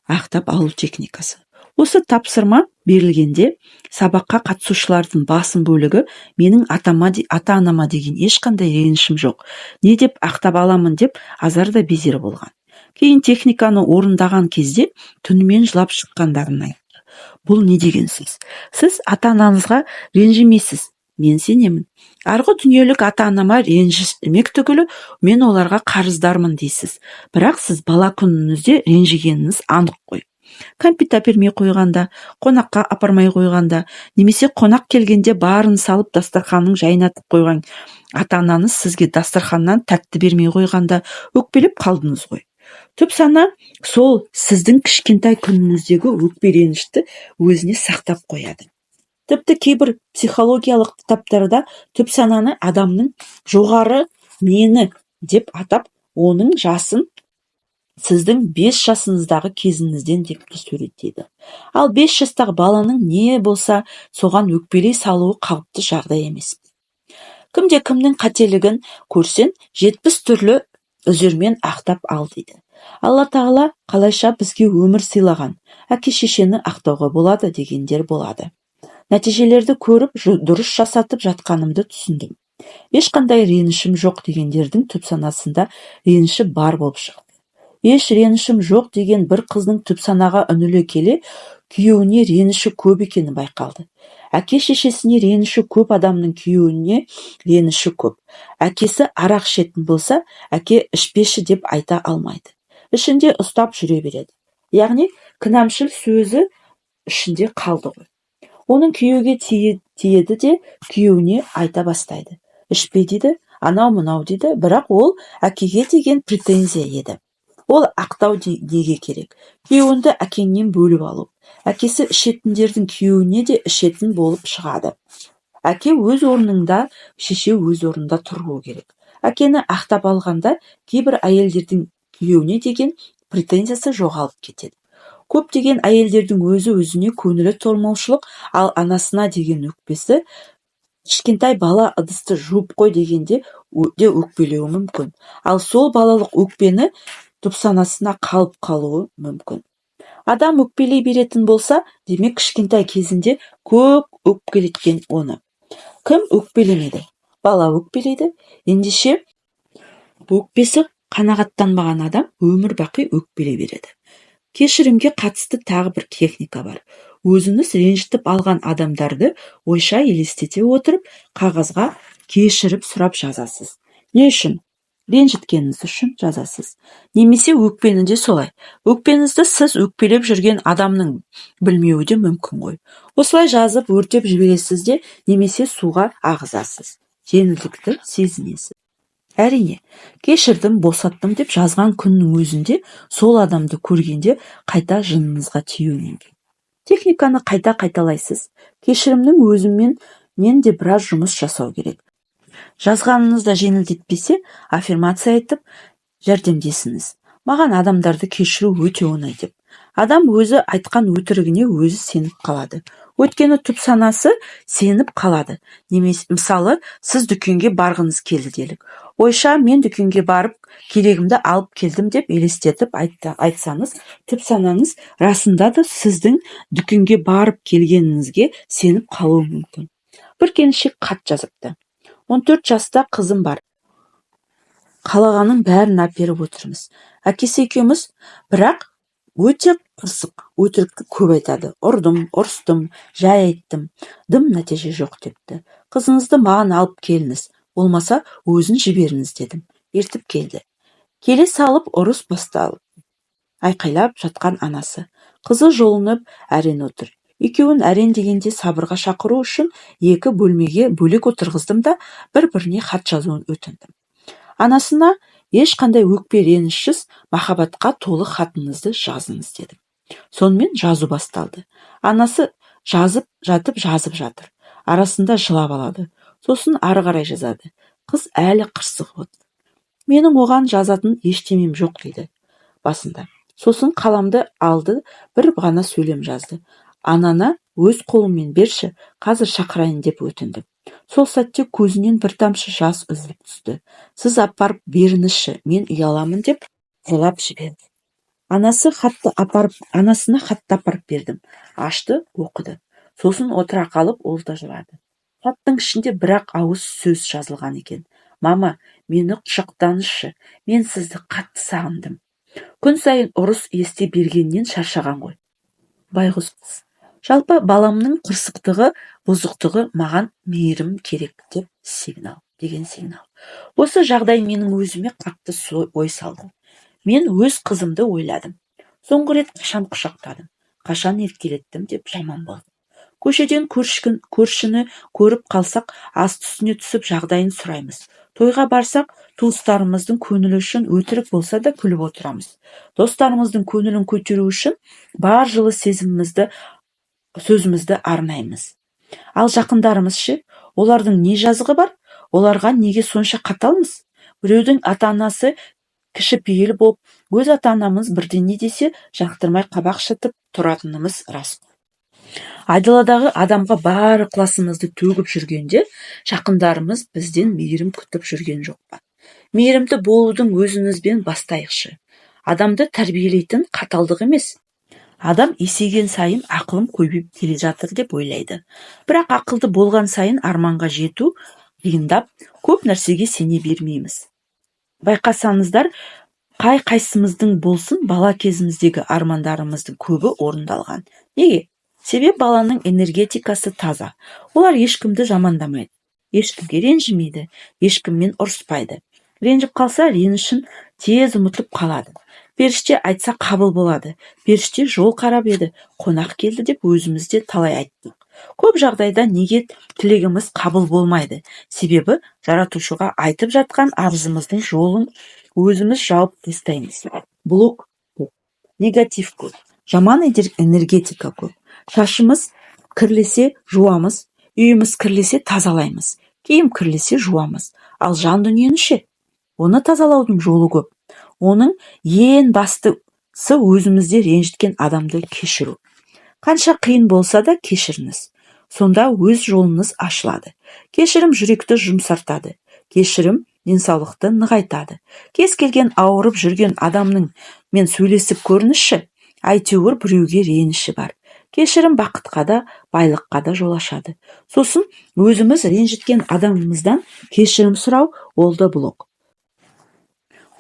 Speaker 1: ақтап алу техникасы. Осы тапсырма берілгенде сабаққа қатысушылардың басым бөлігі менің ата-анама деген ешқандай ренішім жоқ, не деп ақтап аламын деп азарда безер болған. Кейін техниканы орындаған кезде түнімен жылап шыққандарын айтты. Бұл не деген сөз? Сіз ата-анаңызға ренжімейсіз. Мен сенемін. Арғы дүниелік ата-анама ренжімек түгілі мен оларға қарыздармын дейсіз. Бірақ сіз бала күніңізде ренжігеніңіз анық қой. Кәмпит әпермей қойғанда, қонаққа апармай қойғанда, немесе қонақ келгенде барын салып дастарханның жайнатып қойған ата-анаңыз сізге дастарханнан тәтті бермей қойғанда өкпелеп қалдыңыз ғой. Түп сана сол сіздің кішкентай күніңіздегі өкпе ренішті өзіне сақтап қояды. Тіпті кейбір психологиялық кітаптарда түп сананы адамның жоғары мені деп атап, оның жасын сіздің 5 жасыңыздағы кезіңізден деп суреттейді. Ал 5 жастағы баланың не болса соған өкпелей салуы қалыпты жағдай емес. Кімде кімнің қателігін көрсен 70 түрлі үзірмен ақтап ал дейді. Алла тағала қалайша бізге өмір сыйлаған, әке-шешені ақтауға болады дегендер болады. Нәтижелерді көріп, дұрыс жасатып жатқанымды түсіндім. Ешқандай ренішім жоқ дегендердің түп санасында реніші бар болып шықты. Еш ренішім жоқ деген бір қыздың түп санаға үніле келе, күйеуіне реніші көп екені байқалды. Әке-шешесіне реніші көп адамның күйеуіне реніші көп. Әкесі арақ ішетін болса, әке ішпеші деп айта алмайды. Ішінде ұстап жүре береді. Яғни, кінәмшіл сөзі ішінде қалды ғой. Оның күйеуге тиеді де күйеуіне айта бастайды. Ішпе дейді, анау-мынау дейді, бірақ ол әкеге деген претензия еді. Ол ақтау неге керек? Күйеуінді әкеңнен бөліп алу. Әкесі ішетіндердің күйеуіне де ішетін болып шығады. Әке өз орнында, шеше өз орнында тұруы керек. Әкені ақтап алғанда кейбір әйелдердің күйеуіне деген претензиясы жоғалып кетеді. Көптеген әйелдердің өзі-өзіне көңілі толмаушылық, ал анасына деген өкпесі, кішкентай бала ыдысты жуып қой дегенде де өкпелеуі мүмкін. Ал сол балалық өкпені түп санасына қалып қалуы мүмкін. Адам өкпелей беретін болса, демек кішкентай кезінде көп өкпелеткен оны. Кім өкпелемеді? Бала өкпелейді. Ендеше өкпесі қанағаттанбаған адам өмір бақи өкпелей береді. Кешірімге қатысты тағы бір техника бар. Өзіңіз ренжітіп алған адамдарды ойша елестете отырып, қағазға кешіріп сұрап жазасыз. Не үшін? Ренжіткеніңіз үшін жазасыз. Немесе өкпені де солай. Өкпенізді сіз өкпелеп жүрген адамның білмеуі де мүмкін ғой. Осылай жазып өртеп жібересіз де, немесе суға ағызасыз. Жеңілдікті сезінесіз. Әрине, кешірдім, босаттым деп жазған күннің өзінде сол адамды көргенде қайта жыныңызға тиюі мүмкін. Техниканы қайта қайталайсыз. Кешірімнің өзімен мен де біраз жұмыс жасау керек. Жазғаныңызда жеңілдетпесе, аффирмация айтып жәрдемдесіңіз. Маған адамдарды кешіру өте оңай деп. Адам өзі айтқан өтірігіне өзі сеніп қалады. Өйткені түп санасы сеніп қалады. Немесе мысалы, сіз дүкенге барғыңыз келді делік. Ойша мен дүкенге барып, керегімді алып келдім деп елестетіп айтсаңыз, түп санаңыз расында да сіздің дүкенге барып келгеніңізге сеніп қалуы мүмкін. Бір келіншек хат жазыпты. 14 жаста қызым бар. Қалағаның бәрін әперіп отырмыз. Әкесі екеуміз, бірақ өте қырсық, өтірікті көп айтады. Ұрдым, ұрыстым, жай айттым. Дым нәтиже жоқ депті. Қызыңызды маған алып келіңіз, болмаса өзін жіберіңіз дедім. Ертіп келді. Келе салып ұрыс басталып, айқайлап жатқан анасы. Қызы жолынып әрен отыр. Екеуін әрен дегенде сабырға шақыру үшін екі бөлмеге бөлек отырғыздым да бір-біріне хат жазуын өтіндім. Анасына ешқандай өкпе ренішсіз махаббатқа толы хатыңызды жазыңыз дедім. Сонымен жазу басталды. Анасы жазып жатыр. Арасында жылап алады. Сосын ары қарай жазады. Қыз әлі қырсығып отыр. Менің оған жазатын ештемем жоқ дейді басында. Сосын қаламды алды, бір ғана сөйлем жазды. Анана өз қолыммен берші, қазір шақырайын деп өтіндім. Сол сәтте көзінен бір тамшы жас үзіліп түсті. Сіз апарып беріңізші, мен ұяламын деп жылап жіберді. Анасына хатты апарып бердім. Ашты, оқыды. Сосын отыра қалып ол да жылады. Хаттың ішінде бірақ ауыз сөз жазылған екен. Мама, мені құшақтаңызшы, мен сізді қатты сағындым. Күн сайын ұрыс ести бергеннен шаршаған ғой. Байғұс қыз. Жалпы баламның қырсықтығы, бұзықтығы маған мейірім керек деп деген сигнал. Осы жағдай менің өзіме қатты ой салды. Мен өз қызымды ойладым. Соңғы рет қашан құшақтадым, қашан еркелеттім деп жаман болдым. Көшеден көршіні көріп қалсақ, асты үстіне түсіп жағдайын сұраймыз. Тойға барсақ, туыстарымыздың көңілі үшін өтірік болса да күліп отырамыз. Достарымыздың көңілін көтеру үшін бар жылы сөзімізді арнаймыз. Ал жақындарымыз ше, олардың не жазығы бар? Оларға неге сонша қаталмыз? Біреудің ата-анасы кішіпейіл болып, өз ата-анамыз бірдеңе десе жақтырмай қабақ шытып тұратынымыз рас. Айдаладағы адамға бар ықыласымызды төгіп жүргенде, жақындарымыз бізден мейірім күтіп жүрген жоқ па? Мейірімді болудың өзімізбен бастайықшы. Адамды тәрбиелейтін қаталдық емес. Адам есейген сайын ақылым көбейіп келе жатыр деп ойлайды. Бірақ ақылды болған сайын арманға жету қиындап, көп нәрсеге сене бермейміз. Байқасаңыздар, қайсымыздың болсын бала кезіміздегі армандарымыздың көбі орындалған. Неге? Себебі баланың энергетикасы таза. Олар ешкімді жамандамайды, ешкімге ренжімейді, ешкіммен ұрыспайды. Ренжіп қалса, ренішін тез ұмытылып қалады. Періште айтса қабыл болады. Періште жол қарап еді, қонақ келді деп өзімізде талай айттық. Көп жағдайда неге тілегіміз қабыл болмайды? Себебі жаратушыға айтып жатқан арызымыздың жолын өзіміз жауып тастаймыз. Блок көп, негатив көп, жаман энергетика көп. Шашымыз кірлесе жуамыз, үйіміз кірлесе тазалаймыз, киім кірлесе жуамыз. Ал жан дүниені ше? Оны тазалаудың жолы көп. Оның ең бастысы өзімізде ренжіткен адамды кешіру. Қанша қиын болса да кешіріңіз. Сонда өз жолыңыз ашылады. Кешірім жүректі жұмсартады. Кешірім денсаулықты нығайтады. Кез келген ауырып жүрген адамның мен сөйлесіп көріңізші, әйтеуір біреуге реніші бар. Кешірім бақытқа да, байлыққа да жол ашады. Сосын өзіміз ренжіткен адамымыздан кешірім сұрау, ол да блок.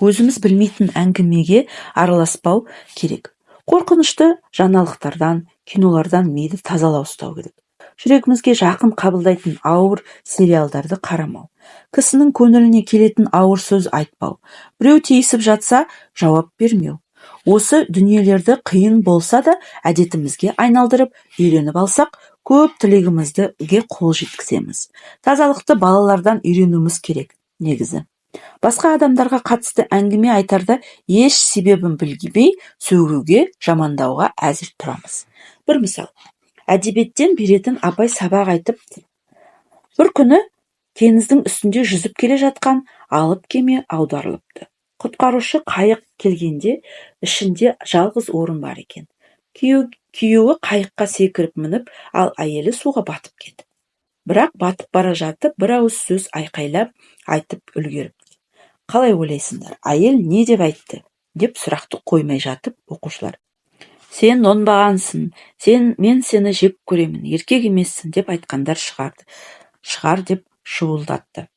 Speaker 1: Өзіміз білмейтін әңгімеге араласпау керек. Қорқынышты жаңалықтардан, кинолардан миды тазалау ұстау керек. Жүрегімізге жақын қабылдайтын ауыр сериалдарды қарамау. Кісінің көңіліне келетін ауыр сөз айтпау. Біреу тиісіп жатса, жауап бермеу. Осы дүниелерді қиын болса да әдетімізге айналдырып, үйреніп алсақ, көп тілегімізге қол жеткіземіз. Тазалықты балалардан үйренуіміз керек, негізі. Басқа адамдарға қатысты әңгіме айтарда еш себебін білгібей сөгуге, жамандауға әзір тұрамыз. Бір мысал, әдебиеттен беретін апай сабақ айтып, бір күні теңіздің үстінде жүзіп келе жатқан алып кеме аударылыпты. Құтқарушы қайық келгенде ішінде жалғыз орын бар екен. Күйеуі қайыққа секіріп мініп, ал әйелі суға батып кетті. Бірақ батып бара жатып, бір ауыз сөз айқайлап айтып үлгеріпті. Қалай ойлайсыңдар, әйел не деп айтты? Деп сұрақты қоймай жатып оқушылар. Сен оңбағансың, мен сені жек көремін, еркек емессің деп айтқандар шығар деп шуылдатты.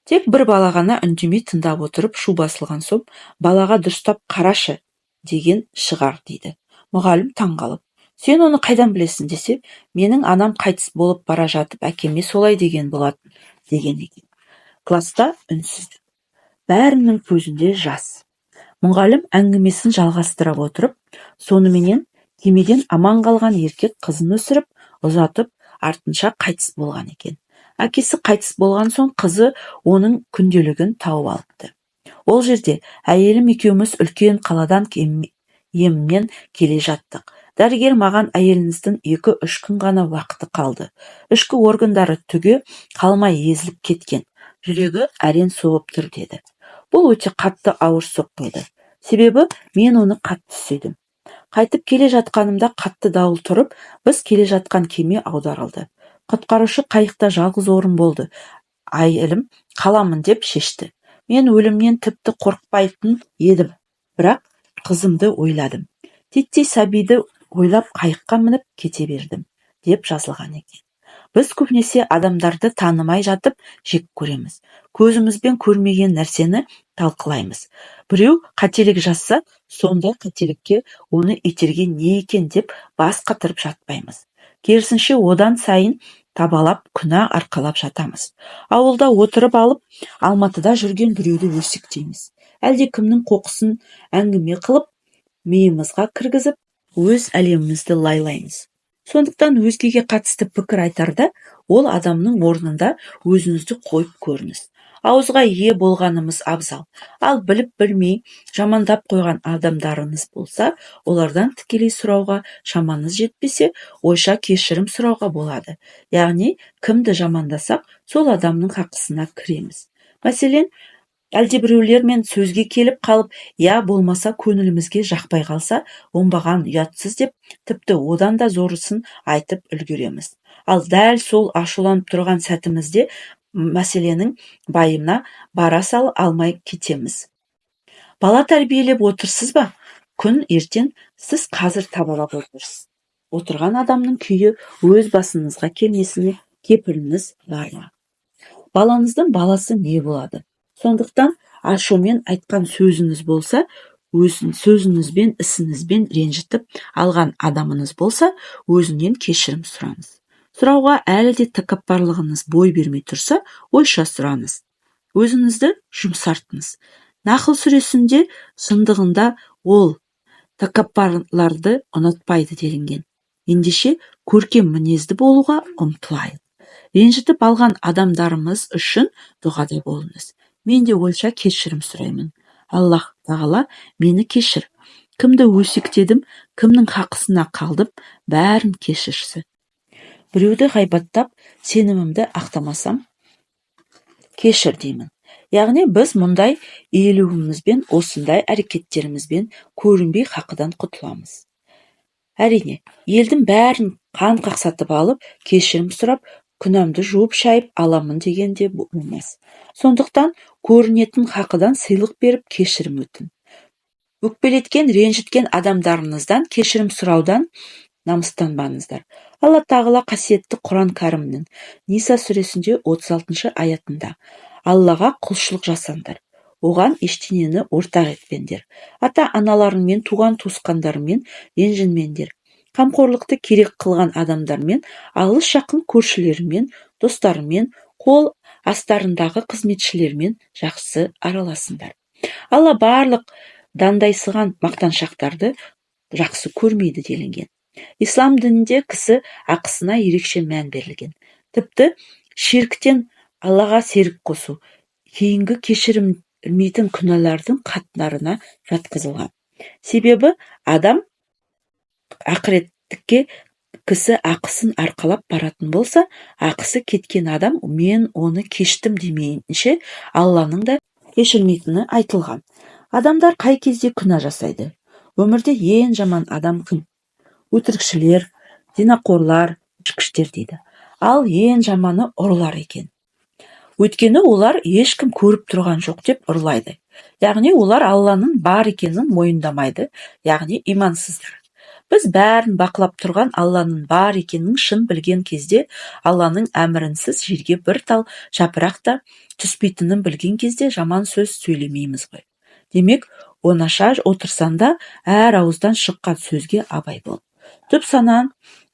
Speaker 1: Тек бір бала ғана үндемей тыңдап отырып, шу басылған соң, балаға дұрыстап қарашы деген шығар дейді. Мұғалім таңғалып, сен оны қайдан білесің десе, менің анам қайтыс болып бара жатып, әкеме солай деген болатын деген екен. Класста үнсіздік. Бәрінің көзінде жас. Мұғалім әңгімесін жалғастырып отырып, сонымен кемеден аман қалған еркек қызын өсіріп, ұзатып, артынша қайтыс болған екен. Әкесі қайтыс болған соң қызы оның күнделігін тауып алыпты. Ол жерде әйелім екеуміз үлкен қаладан еммен келе жаттық. Дәрігер маған әйеліңіздің 2-3 күн ғана уақыты қалды. Ішкі органдары түге қалмай езіліп кеткен. Жүрегі әрең соғып тұр деді. Бұл өте қатты ауыр соққы еді. Себебі мен оны қатты сүйдім. Қайтып келе жатқанымда қатты дауыл тұрып, біз келе жатқан кеме аударылды. Құтқарушы қайықта жалғыз орын болды. Әйелім қаламын деп шешті. Мен өлімнен тіпті қорықпайтын едім. Бірақ қызымды ойладым. Титтей сәбиді ойлап қайыққа мініп кете бердім, деп жазылған екен. Біз көбінесе адамдарды танымай жатып жек көреміз. Көзімізбен көрмеген нәрсені талқылаймыз. Біреу қателік жасса, сондай қателікке оны итерген не екен деп бас қатырып жатпаймыз. Керісінше одан сайын табалап күнә арқалап жатамыз. Ауылда отырып алып, Алматыда жүрген біреуді өсектейміз. Әлде кімнің қоқысын әңгіме қылып, миымызға кіргізіп, өз әлемімізді лайлаймыз. Сондықтан өзгеге қатысты пікір айтарда, ол адамның орнында өзіңізді қойып көріңіз. ауызға ие болғанымыз абзал. Ал біліп білмей жамандап қойған адамдарыңыз болса, олардан тікелей сұрауға шамаңыз жетпесе, ойша кешірім сұрауға болады. Яғни, кімді жамандасақ, сол адамның хақысына кіреміз. Мәселен, әлдебіреулермен сөзге келіп қалып, я болмаса көңілімізге жақпай қалса, оңбаған ұятсыз деп, тіпті одан да зорысын айтып үлгереміз. Ал дәл сол ашуланып тұрған сәтімізде мәселенің байына бара алмай кетеміз. Бала тәрбиелеп отырсыз ба? Күн ертең сіз қазір табалап отырған адамның күйі өз басыңызға келмесіне кепіліңіз бар ма? Балаңыздың баласы не болады? Сондықтан ашумен айтқан сөзіңіз болса, сөзіңізбен, ісіңізбен ренжітіп алған адамыңыз болса, өзінен кешірім сұраңыз. Сұрауға әлі де тәкаппарлығыңыз бой бермей тұрса, ойша сұраңыз. Өзіңізді жұмсартыңыз. Нахл сүресінде шындығында ол тәкаппарларды ұнатпайды делінген. Ендеше көркем мінезді болуға ұмтылайық. Ренжітіп алған адамдарымыз үшін дұғада болыңыз. Мен де ойша кешірім сұраймын. Аллах тағала мені кешір. Кімді өсектедім, кімнің хақысына қалдым, бәрін кешірсі. Біреуді ғайбаттап, сенімімді ақтамасам, кешір деймін. Яғни біз мұндай иілуімізбен, осындай әрекеттерімізбен көрінбей хақыдан құтыламыз. Әрине, елдің бәрін қан қақсатып алып, кешірім сұрап, күнәмді жуып шайып аламын дегенде болмас. Сондықтан көрінетін хақыдан сыйлық беріп кешірім өтін. Өкпелеткен, ренжіткен адамдарыңыздан кешірім сұраудан намыстанбаңыздар. Алла тағала қасиетті Құран кәрімнің Ниса сүресінде 36 аятында: Аллаға құлшылық жасаңдар, оған ештеңені ортақ етпеңдер. Ата-аналарыңмен, туған-туысқандарыңмен ренжімеңдер. Қамқорлықты керек қылған адамдармен, алыс жақын көршілермен, достарымен, қол астарындағы қызметшілермен жақсы араласыңдар. Алла барлық дандайсыған мақтаншақтарды жақсы көрмейді делінген. Ислам дінінде кісі ақысына ерекше мән берілген. Тіпті ширктен Аллаға серік қосу кейінгі кешірілмейтін күнәлардың қатарына жатқызылған. Себебі адам ақыреттікке кісі ақысын арқалап баратын болса, ақысы кеткен адам мен оны кештім демейінше Алланың да кешірмейтіні айтылған. Адамдар қай кезде күнә жасайды? Өмірде ең жаман адам кім? Өтірікшілер, зинақорлар, ішкіштер дейді. Ал ең жаманы ұрылар екен. Өйткені олар ешкім көріп тұрған жоқ деп ұрлайды. Яғни олар Алланың бар екенін мойындамайды, яғни имансыздар. Біз бәрін бақылап тұрған Алланың бар екенін шын білген кезде, Алланың әмірінсіз жерге бір тал жапырақ та түспейтінін білген кезде жаман сөз сөйлемейміз ғой. Демек, онаша отырсаң да әр ауыздан шыққан сөзге абай бол. Түп санаң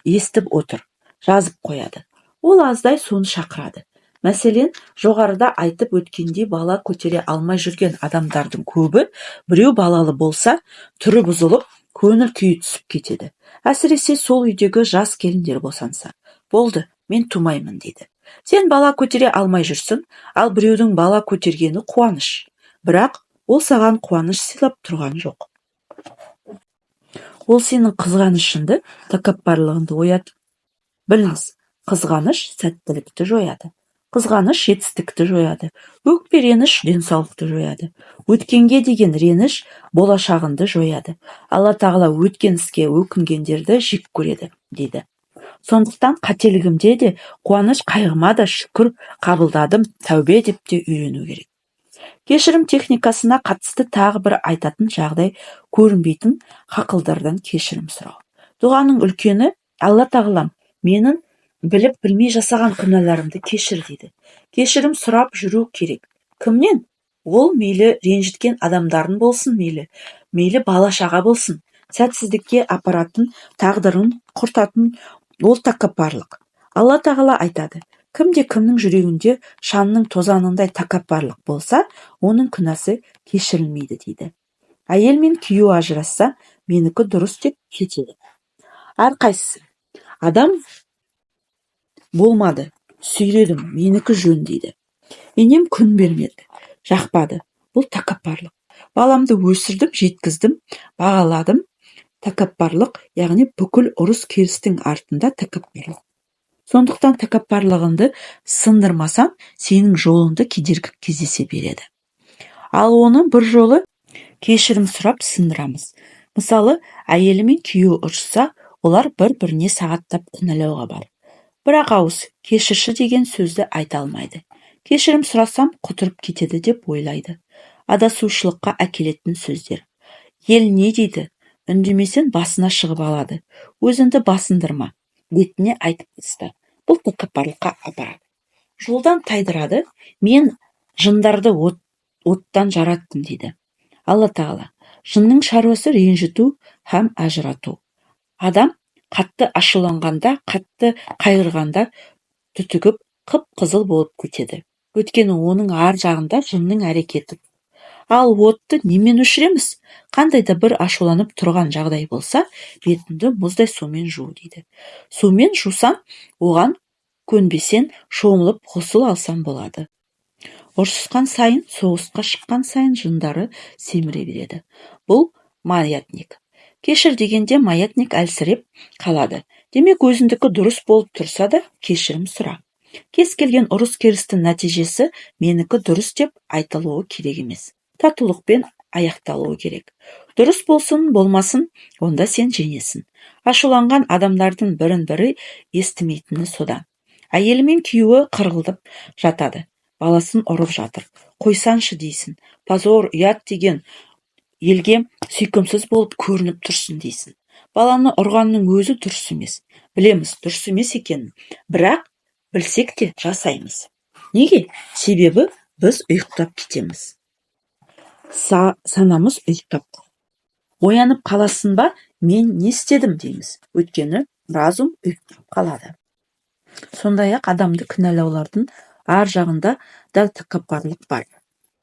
Speaker 1: естіп отыр, жазып қояды. Ол аздай соны шақырады. Мәселен, жоғарыда айтып өткендей бала көтере алмай жүрген адамдардың көбі біреу балалы болса, түрі бұзылып, көңіл күйі түсіп кетеді. Әсіресе сол үйдегі жас келіндер босанса. Болды, мен тумаймын дейді. Сен бала көтере алмай жүрсің, ал біреудің бала көтергені қуаныш. Бірақ ол саған қуаныш сыйлап тұрған жоқ. Ол сенің қызғанышыңды, тәкаппарлығыңды оятып. Біліңіз, қызғаныш сәттілікті жояды. Қызғаныш жетістікті жояды. Өкпе реніш денсаулықты жояды. Өткенге деген реніш болашағынды жояды. Алла тағала өткен іске өкінгендерді жек көреді, дейді. Сондықтан қателігімде де, қуаныш қайғыма да шүкір қабылдадым, тәубе деп те үйрену керек. Кешірім техникасына қатысты тағы бір айтатын жағдай көрінбейтін хақылдардан кешірім сұрау. Дұғаның үлкені Алла тағалам менің біліп білмей жасаған күнәларымды кешір дейді. Кешірім сұрап жүру керек. Кімнен? Ол мейлі ренжіткен адамдарын болсын, мейлі бала-шаға болсын. Сәтсіздікке апаратын, тағдырын құртатын ол тәкаппарлық. Алла тағала айтады: кімде кімнің жүрегінде шамның тозаңындай тәкаппарлық болса, оның күнәсі кешірілмейді дейді. Әйел мен күйеуі ажырасса, менікі дұрыс деп кетеді. Әрқайсысы адам болмады, сүйредім, менікі жөн дейді. Енем күн бермеді, жақпады. Бұл тәкаппарлық. Баламды өсірдім, жеткіздім, бағаладым. Тәкаппарлық, яғни бүкіл ұрыс керістің артында тәкаппарлық. Сондықтан тәкаппарлығыңды сындырмасаң, сенің жолыңды кедергі кездесе береді. Ал оны бір жолы кешірім сұрап сындырамыз. Мысалы, әйелі мен күйеуі ұрысса, олар бір-біріне сағаттап кінәлауға бар. Бірақ ауыз кешірші деген сөзді айта алмайды. Кешірім сұрасам құтырып кетеді деп ойлайды. Адасушылыққа әкелетін сөздер. Ел не дейді? Үндемесен басына шығып алады. Өзіңді басындырма, бетіне айтып тастайды. Бұл тәкаппарлыққа апарады. Жолдан тайдырады. Мен жындарды оттан жараттым дейді. Алла тағала. Жынның шаруасы ренжіту һәм ажырату. Адам қатты ашуланғанда, қатты қайғырғанда түтігіп, қып-қызыл болып кетеді. Өйткені оның ар жағында жынның әрекеті. Ал отты немен өшіреміз? Қандай да бір ашуланып тұрған жағдай болса, бетіңді мұздай сумен жу дейді. Сумен жусаң, оған көнбесен, шомылып ғұсыл алсам болады. Ұрсысқан сайын, соғысқа шыққан сайын жындары семіре береді. Бұл маятник. Кешір дегенде маятник әлсіреп қалады. Демек, өзіндікі дұрыс болып тұрса да, кешірім сұра. Кез келген ұрыс керістің нәтижесі менікі дұрыс деп айтылуы керек емес. Татулықпен аяқталуы керек. Дұрыс болсын, болмасын, онда сен жеңесің. Ашуланған адамдардың бірін-бірі естімейтіні содан. Әйелі мен күйеуі қырылдып жатады. Баласын ұрып жатыр. Қойсаншы дейсін. Позор, ұят деген елге сүйкімсіз болып көрініп тұрсын дейсін. Баланы ұрғанның өзі дұрыс емес. Білеміз, дұрыс емес екенін. Бірақ білсек те жасаймыз. Неге? Себебі біз ұйықтап кетеміз. Санамыз ұйықтап. Оянып қаласын ба, мен не істедім дейміз. Өйткені разум ұйықтап қалады. Сондай-ақ адамды кінәлаулардың ар жағында да тәкаппарлық бар.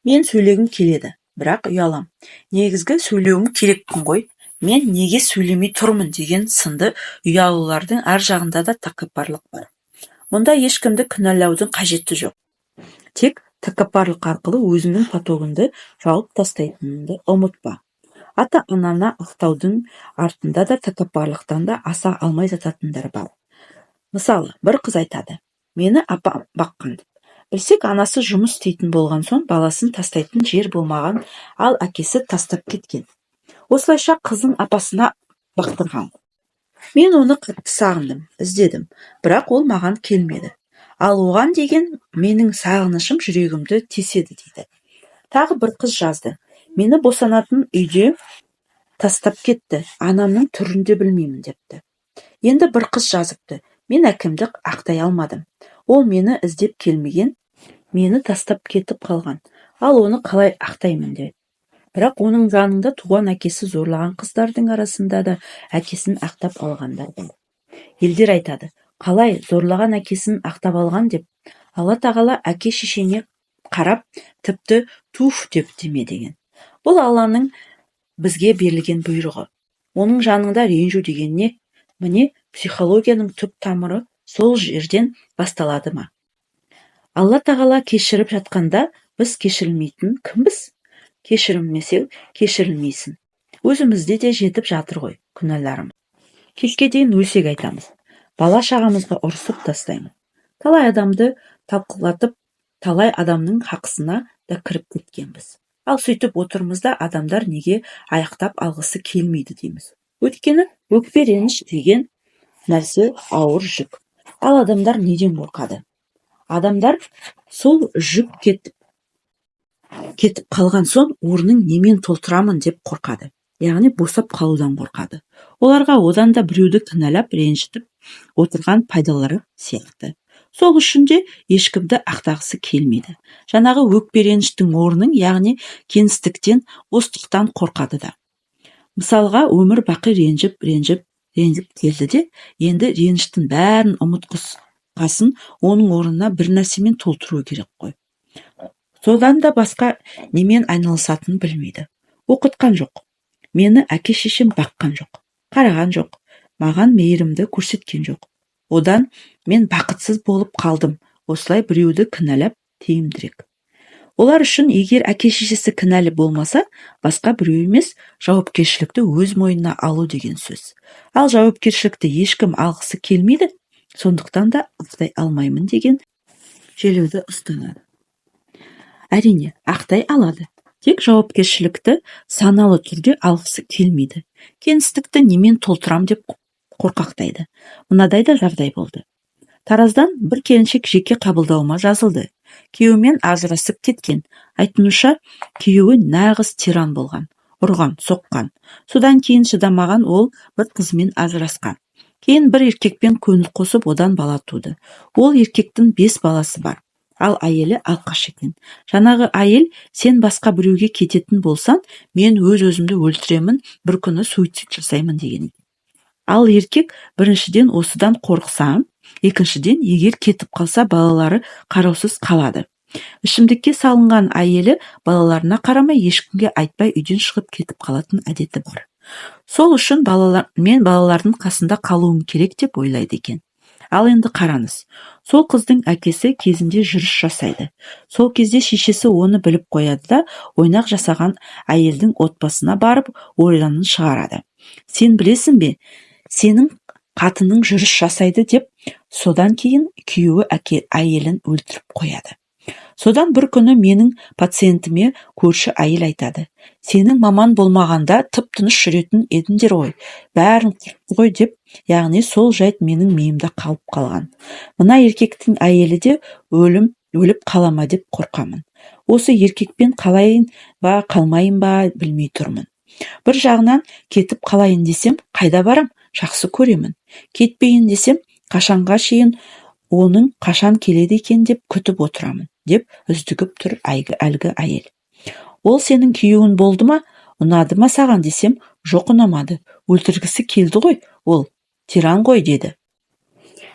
Speaker 1: Мен сөйлегім келеді, бірақ ұялам. Негізгі сөйлеуім керекпін ғой. Мен неге сөйлемей тұрмын деген сынды ұялулардың ар жағында да тәкаппарлық бар. Мұнда ешкімді кінәлаудың қажеті жоқ. Тек тәкаппарлық арқылы өзіңнің потогыңды жауып тастайтыныңды ұмытпа. Ата-ананы ақтаудың артында да тәкаппарлықтан да аса алмай жататындар бар. Мысалы, бір қыз айтады, мені апам баққан. Білсек, анасы жұмыс істейтін болған соң баласын тастайтын жер болмаған, ал әкесі тастап кеткен. Осылайша қызын апасына бақтырған. Мен оны қатты сағындым, іздедім, бірақ ол маған келмеді. Ал оған деген менің сағынышым жүрегімді теседі дейді. Тағы бір қыз жазды. Мені босанатын үйде тастап кетті, анамның түрін де білмеймін депті. Енді бір қыз жазыпты. Мен әкімді ақтай алмадым. Ол мені іздеп келмеген, мені тастап кетіп қалған. Ал оны қалай ақтаймын деп. Бірақ оның жанында туған әкесі зорлаған қыздардың арасында да әкесін ақтап алғандар бар. Елдер айтады, қалай зорлаған әкесін ақтап алған деп. Алла тағала әке шешеңе қарап, тіпті туф деп деме деген. Бұл Алланың бізге берілген бұйрығы. Оның жанында ренжу деген не? Міне, психологияның түп тамыры сол жерден басталады ма? Алла тағала кешіріп жатқанда біз кешірілмейтін кімбіз? Кешірілмесең, кешірілмейсің. Өзімізде де жетіп жатыр ғой күнәларым. Кешке дейін өсек айтамыз. Бала шағамызға ұрысып тастаймыз. Талай адамды талқылатып, талай адамның хақысына да кіріп кеткенбіз. Ал сөйтіп отырмыз да адамдар неге аяқтап алғысы келмейді дейміз. Өйткені өкпе реніш деген нәрсе ауыр жүк. Ал адамдар неден қорқады? Адамдар сол жүк кетіп қалған соң орнын немен толтырамын деп қорқады. Яғни босап қалудан қорқады. Оларға одан да біреуді кінәлап, ренжітіп отырған пайдалары сияқты. Сол үшін де ешкімді ақтағысы келмейді. Жаңағы өкпе реніштің орнын, яғни кеңістіктен, остықтан қорқады да. Мысалға, өмір бақи ренжіп келді де, енді реніштің бәрін ұмытқасын оның орнына бір нәрсемен толтыру керек қой. Содан да басқа немен айналысатынын білмейді. Оқытқан жоқ. Мені әке шешем баққан жоқ. Қараған жоқ. Маған мейірімді көрсеткен жоқ. Одан мен бақытсыз болып қалдым. Осылай біреуді кінәлап, тиімдірек. Олар үшін егер әке-шешесі кінәлі болмаса, басқа біреу емес, жауапкершілікті өз мойнына алу деген сөз. Ал жауапкершілікті ешкім алғысы келмейді, сондықтан да ақтай алмаймын деген желеуді ұстанады. Әрине, ақтай алады. Тек жауапкершілікті саналы түрде алғысы келмейді. Кеңістікті немен толтырам деп қорқақтайды. Мынадай да жағдай болды. Тараздан бір келіншек жеке қабылдауыма жазылды. Күйеуімен ажырасып кеткен. Айтынуша, күйеуі нағыз тиран болған. Ұрған, соққан. Содан кейін шыдамаған ол бір қызымен ажырасқан. Кейін бір еркекпен көңіл қосып одан бала туды. Ол еркектің 5 баласы бар. Ал әйелі алқаш екен. Жаңағы әйел, сен басқа біреуге кететін болсан, мен өз-өзімді өлтіремін, бір күні суицид жасаймын деген. Ал еркек біріншіден осыдан қорықса, екіншіден егер кетіп қалса балалары қараусыз қалады. Ішімдікке салынған әйелі балаларына қарамай ешкімге айтпай үйден шығып кетіп қалатын әдеті бар. Сол үшін мен балалардың қасында қалуым керек деп ойлайды екен. Ал енді қараңыз. Сол қыздың әкесі кезінде жүріс жасайды. Сол кезде шешесі оны біліп қояды да ойнақ жасаған әйелдің отбасына барып ойланын шығарады. Сен білесің бе, сенің қатының жүріс жасайды деп, содан кейін күйеуі әйелін өлтіріп қояды. Содан бір күні менің пациентіме көрші әйел айтады. Сенің маман болмағанда тып-тыныш жүретін едіңдер ғой, бәрін құртты ғой деп, яғни сол жайт менің миымда қалып қалған. Мына еркектің әйелі де өліп қалама деп қорқамын. Осы еркекпен қалайын ба, қалмайын ба білмей тұрмын. Бір жағынан кетіп қалайын десем, қайда барам? Жақсы көремін. Кетпейін десем, қашанға шейін оның қашан келеді екен деп күтіп отырамын, деп үздігіп тұр әлгі әйел. Ол сенің күйеуің болды ма? Ұнады ма саған десем, жоқ ұнамады. Өлтіргісі келді ғой, ол тиран ғой деді.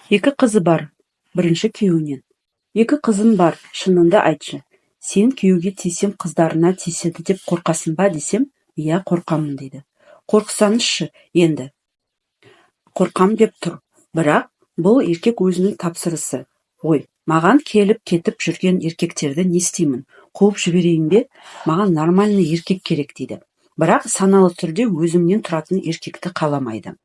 Speaker 1: 2 қызы бар, бірінші күйеуінен. 2 қызым бар, шынында айтшы. Сен күйеуге тисем қыздарына тиседі деп қорқасың ба десем, иә қорқамын дейді. Қорқсаңызшы енді. Қорқам деп тұр. Бірақ бұл еркек өзінің тапсырысы. Ой, маған келіп кетіп жүрген еркектерді не істеймін? Қуып жіберейін бе? Маған нормальный еркек керек дейді. Бірақ саналы түрде өзімнен тұратын еркекті қаламайды.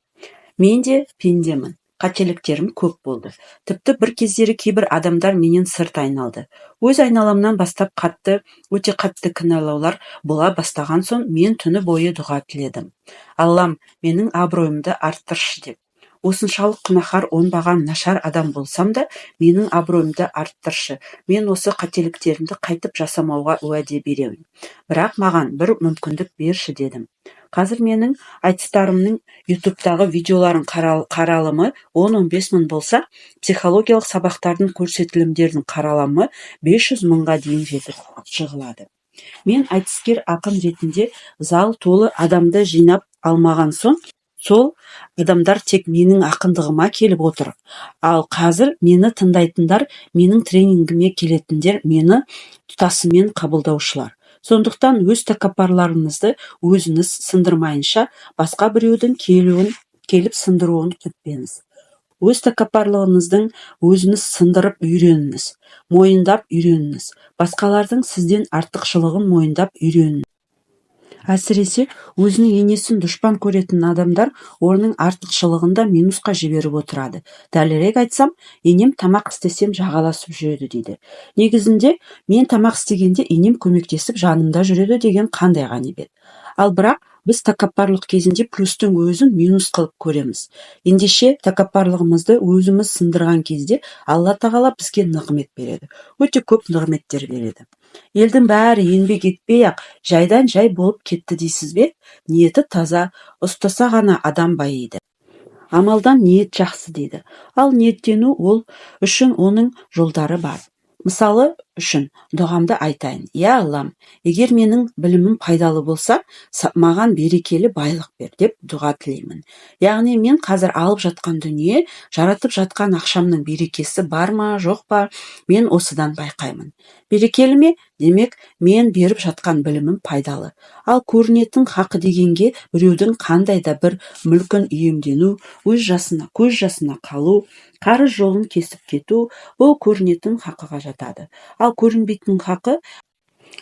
Speaker 1: Мен де пендемін. Қателіктерім көп болды. Тіпті бір кездері кейбір адамдар менен сырт айналды. Өз айналамнан бастап өте қатты кінәлаулар бола бастаған соң мен түні бойы дұға тіледім. Аллам, менің абыройымды арттыршы деп. Осыншалық күнәһар оңбаған нашар адам болсам да, менің абыройымды арттыршы. Мен осы қателіктерімді қайтып жасамауға уәде беремін. Бірақ маған бір мүмкіндік берші дедім. Қазір менің айтыстарымның ютубтағы видеоларын қаралымы 10-15 мың болса, психологиялық сабақтардың көрсетілімдердің қаралымы 500 мыңға дейін жетіп жығылады. Мен айтыскер ақын ретінде зал толы адамды жинап алмаған соң, сол адамдар тек менің ақындығыма келіп отыр. Ал қазір мені тыңдайтындар, менің тренингіме келетіндер, мені тұтасымен қабылдаушылар. Сондықтан өз тәкаппарларыңызды өзіңіз сындырмайынша, басқа біреудің келіп сындыруын күтпеңіз. Өз тәкаппарлығыңыздың өзіңіз сындырып үйреніңіз, мойындап үйреніңіз. Басқалардың сізден артықшылығын мойындап үйреніңіз. Әсіресе өзінің енесін дұшпан көретін адамдар оның артықшылығында минусқа жіберіп отырады. Дәлірек айтсам, енем тамақ істесем жағаласып жүреді дейді. Негізінде мен тамақ істегенде енем көмектесіп жанымда жүреді деген қандай ғанибет. Ал бірақ біз тәкаппарлық кезінде плюстың өзін минус қылып көреміз. Ендеше тәкаппарлығымызды өзіміз сындырған кезде Алла тағала бізге нығмет береді. Өте көп нығметтер береді. Елдің бәрі еңбек етпей-ақ жайдан жай болып кетті дейсіз бе? Ниеті таза, ұстаса ғана адам байиды. Амалдан ниет жақсы дейді. Ал ниеттену ол үшін оның жолдары бар. Мысалы үшін дұғамды айтайын. Я Аллам, егер менің білімім пайдалы болса, маған берекелі байлық бер деп дұға тілеймін. Яғни мен қазір алып жатқан дүние, жаратып жатқан ақшамның берекесі бар ма, жоқ па, мен осыдан байқаймын. Берекелі ме? Демек, мен беріп жатқан білімім пайдалы. Ал көрінетін хақы дегенге біреудің қандай да бір мүлкін иемдену, көз жасына қалу, қарыз жолын кесіп кету, бұл көрінетін хақыға жатады. ал көрінбейтін хақы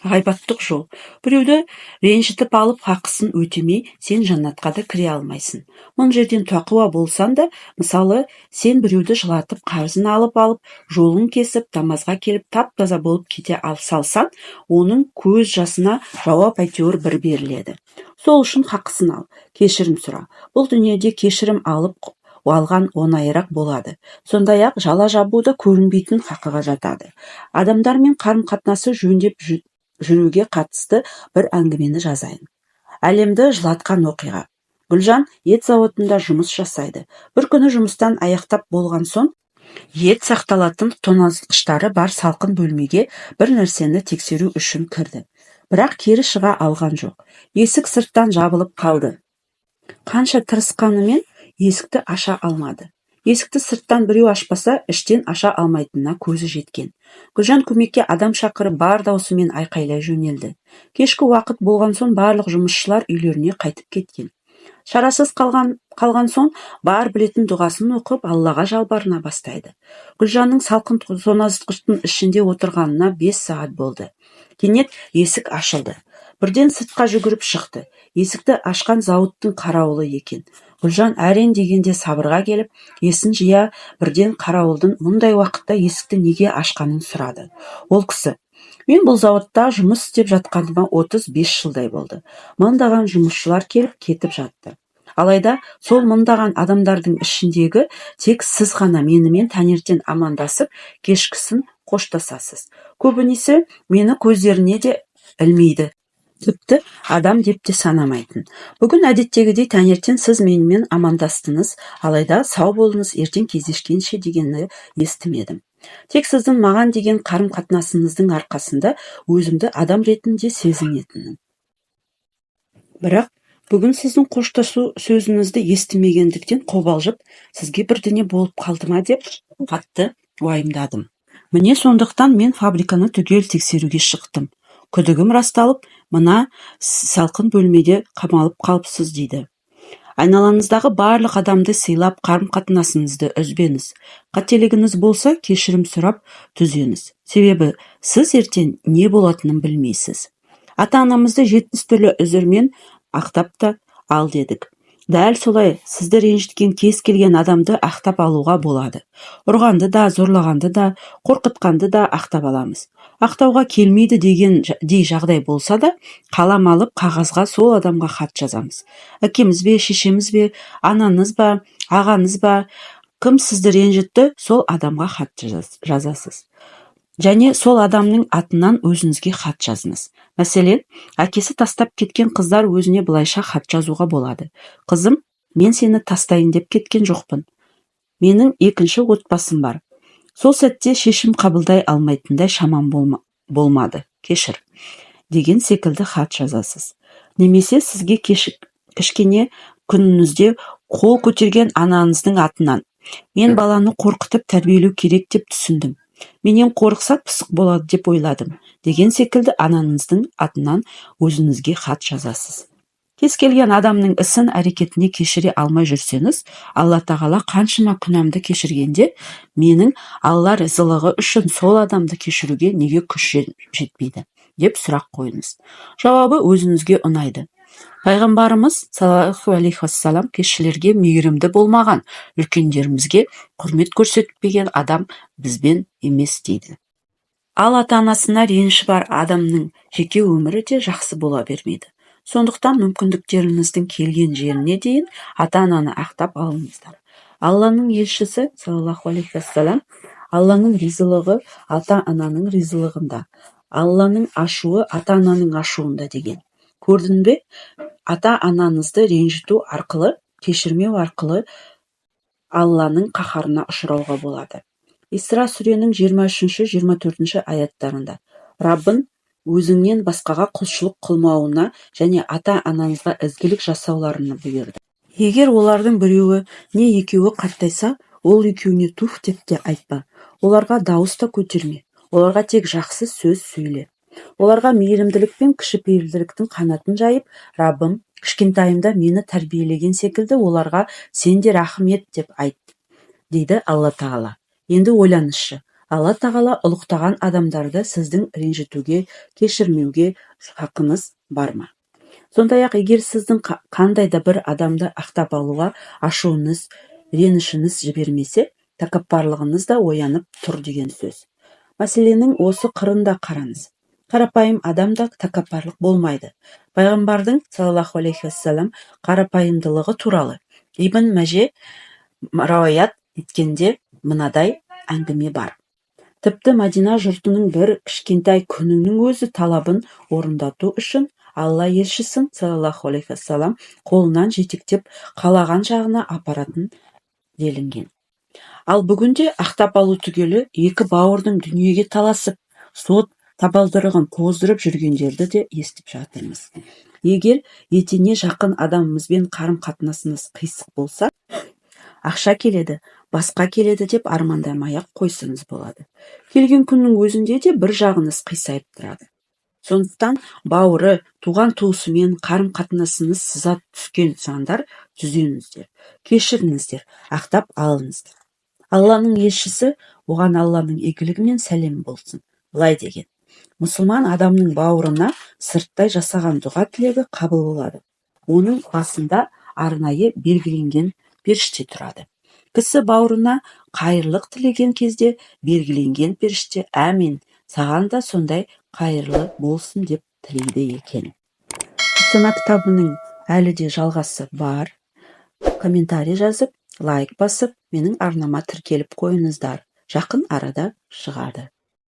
Speaker 1: ғайбаттық жол. Біреуді ренжітіп алып хақысын өтемей, сен жаннатқа да кіре алмайсың. Мың жерден тақуа болсан да, мысалы, сен біреуді жылатып, қарызын алып, жолын кесіп, намазға келіп, тап-таза болып кете салсан, оның көз жасына жауап әйтеуір бір беріледі. Сол үшін хақысын ал, кешірім сұра. Бұл дүниеде кешірім алған оңайырақ болады. Сондай-ақ жала жабуды көрінбейтін хақыға жатады. Адамдармен қарым-қатынасы жөндеп жүруге қатысты бір әңгімені жазайын. Әлемді жылатқан оқиға. Гүлжан ет зауытында жұмыс жасайды. Бір күні жұмыстан аяқтап болған соң, ет сақталатын тоңазытқыштары бар салқын бөлмеге бір нәрсені тексеру үшін кірді. Бірақ кері шыға алған жоқ. Есік сырттан жабылып қалды. Қанша тырысқанымен есікті аша алмады. Есікті сырттан біреу ашпаса, іштен аша алмайтынына көзі жеткен. Гүлжан көмекке адам шақырып бар даусымен айқайлай жөнелді. Кешкі уақыт болған соң барлық жұмысшылар үйлеріне қайтып кеткен. Шарасыз қалған соң бар білетін дұғасын оқып, Аллаға жалбарына бастайды. Гүлжанның салқын тоңазытқыштың ішінде отырғанына 5 сағат болды. Кенет есік ашылды. Бірден сыртқа жүгіріп шықты. Есікті ашқан зауыттың қарауылы екен. Гүлжан әрен дегенде сабырға келіп, есін жия, бірден қарауылдың мұндай уақытта есікті неге ашқанын сұрады. Ол кісі: мен бұл зауытта жұмыс істеп жатқаныма 35 жылдай болды. Мыңдаған жұмысшылар келіп кетіп жатты. Алайда сол мыңдаған адамдардың ішіндегі тек сіз ғана менімен таңертең амандасып, кешкісін қоштасасыз. Көбінесе мені көздеріне де ілмейді. Тіпті адам деп те санамайтын. Бүгін әдеттегідей таңертең сіз менімен амандастыңыз, алайда сау болыңыз, ертең кездескенше дегенді естімедім. Тек сіздің маған деген қарым-қатынасыңыздың арқасында өзімді адам ретінде сезінетінмін. Бірақ бүгін сіздің қоштасу сөзіңізді естімегендіктен қобалжып, сізге бірдеңе болып қалды ма деп қатты уайымдадым. Міне сондықтан мен фабриканы түгел тексеруге шықтым. Күдігім расталып, мына салқын бөлмеде қамалып қалыпсыз дейді. Айналаңыздағы барлық адамды сыйлап, қарым-қатынасыңызды үзбеңіз. Қателігіңіз болса, кешірім сұрап түзеңіз. Себебі сіз ертең не болатынын білмейсіз. Ата-анамызды 70 түрлі үзірмен ақтап та ал дедік. Дәл солай сізді ренжіткен кез келген адамды ақтап алуға болады. Ұрғанды да, зорлағанды да, қорқытқанды да ақтап аламыз. Ақтауға келмейді дей жағдай болса да, қалам алып қағазға сол адамға хат жазамыз. Әкеміз бе, шешеміз бе, анаңыз ба, ағаңыз ба, кім сізді ренжітті, сол адамға хат жазасыз. Және сол адамның атынан өзіңізге хат жазыңыз. Мәселен, әкесі тастап кеткен қыздар өзіне былайша хат жазуға болады. Қызым, мен сені тастайын деп кеткен жоқпын. Менің екінші отбасым бар. Сол сәтте шешім қабылдай алмайтындай шамам болмады. Кешір. Деген секілді хат жазасыз. Немесе сізге кішкене күніңізде қол көтерген анаңыздың атынан: мен баланы қорқытып тәрбиелеу керек деп түсіндім. Менен қорықса пысық болады деп ойладым. Деген секілді анаңыздың атынан өзіңізге хат жазасыз. Кез келген адамның ісін, әрекетіне кешіре алмай жүрсеңіз, Алла тағала қаншама күнәмді кешіргенде, менің Алла ризалығы үшін сол адамды кешіруге неге күш жетпейді деп сұрақ қойыңыз. Жауабы өзіңізге ұнайды. Пайғамбарымыз саллаллаху алейхи уассалам кішілерге мейірімді болмаған, үлкендерімізге құрмет көрсетпеген адам бізбен емес дейді. Ал ата-анасына реніші бар адамның жеке өмірі де жақсы бола бермейді. Сондықтан мүмкіндіктеріңіздің келген жеріне дейін ата-ананы ақтап алыңыздар. Алланың елшісі саллаллаху алейхи уассалам: Алланың ризалығы ата-ананың ризалығында, Алланың ашуы ата-ананың ашуында деген. Көрдің бе? Ата-анаңызды ренжіту арқылы, кешірмеу арқылы Алланың қаһарына ұшырауға болады. Исра сүренің 23-24 аяттарында Раббын өзіңнен басқаға құлшылық қылмауына және ата-анаңызға ізгілік жасауларына бұйырды. Егер олардың біреуі не екеуі қартайса, ол екеуіне туф деп те айтпа. Оларға дауыс та көтерме. Оларға тек жақсы сөз сөйле. Оларға мейірімділік пен кішіпейілділіктің қанатын жайып, Раббым, кішкентайымда мені тәрбиелеген секілді оларға сен де рахым ет деп айт, дейді Алла тағала. Енді ойланызшы, Алла тағала ұлықтаған адамдарды сіздің ренжітуге, кешірмеуге хақыңыз бар ма? Сондай-ақ, егер сіздің қандай да бір адамды ақтап алуға ашуыңыз, ренішіңіз жібермесе, тәкаппарлығыңыз да оянып тұр деген сөз. Мәселенің осы қырында қараңыз. Қарапайым адамда тәкаппарлық болмайды. Пайғамбардың саллаллаху алейхи уассалам қарапайымдылығы туралы Ибн Мәже рауаят еткенде мынадай әңгіме бар. Тіпті Мәдина жұртының бір кішкентай күнінің өзі талабын орындату үшін Алла елшісін саллаллаху алейхи уассалам қолынан жетектеп қалаған жағына апаратын делінген. Ал бүгінде ақтап алу түгелі екі бауырдың дүниеге таласып, сот табалдырығын тоздырып жүргендерді де естіп жатырмыз. Егер етене жақын адамымызбен қарым-қатынасымыз қисық болса, ақша келеді, басқа келеді деп армандамай-ақ қойсаңыз болады. Келген күннің өзінде де бір жағыңыз қисайып тұрады. Сондықтан бауыры, туған туысымен қарым-қатынасыңыз сызат түскен жандар түзеңіздер, кешіріңіздер, ақтап алыңыздар. Алланың елшісі, оған Алланың игілігімен сәлем болсын, былай деген: мұсылман адамның бауырына сырттай жасаған дұға тілегі қабыл болады. Оның басында арнайы белгіленген періште тұрады. Кісі бауырына қайырлық тілеген кезде белгіленген періште әмин, саған да сондай қайырлы болсын деп тілейді екен. Тұпсана кітабының әлі де жалғасы бар. Комментарий жазып, лайк басып, менің арнама тіркеліп қойыңыздар. Жақын арада шығады.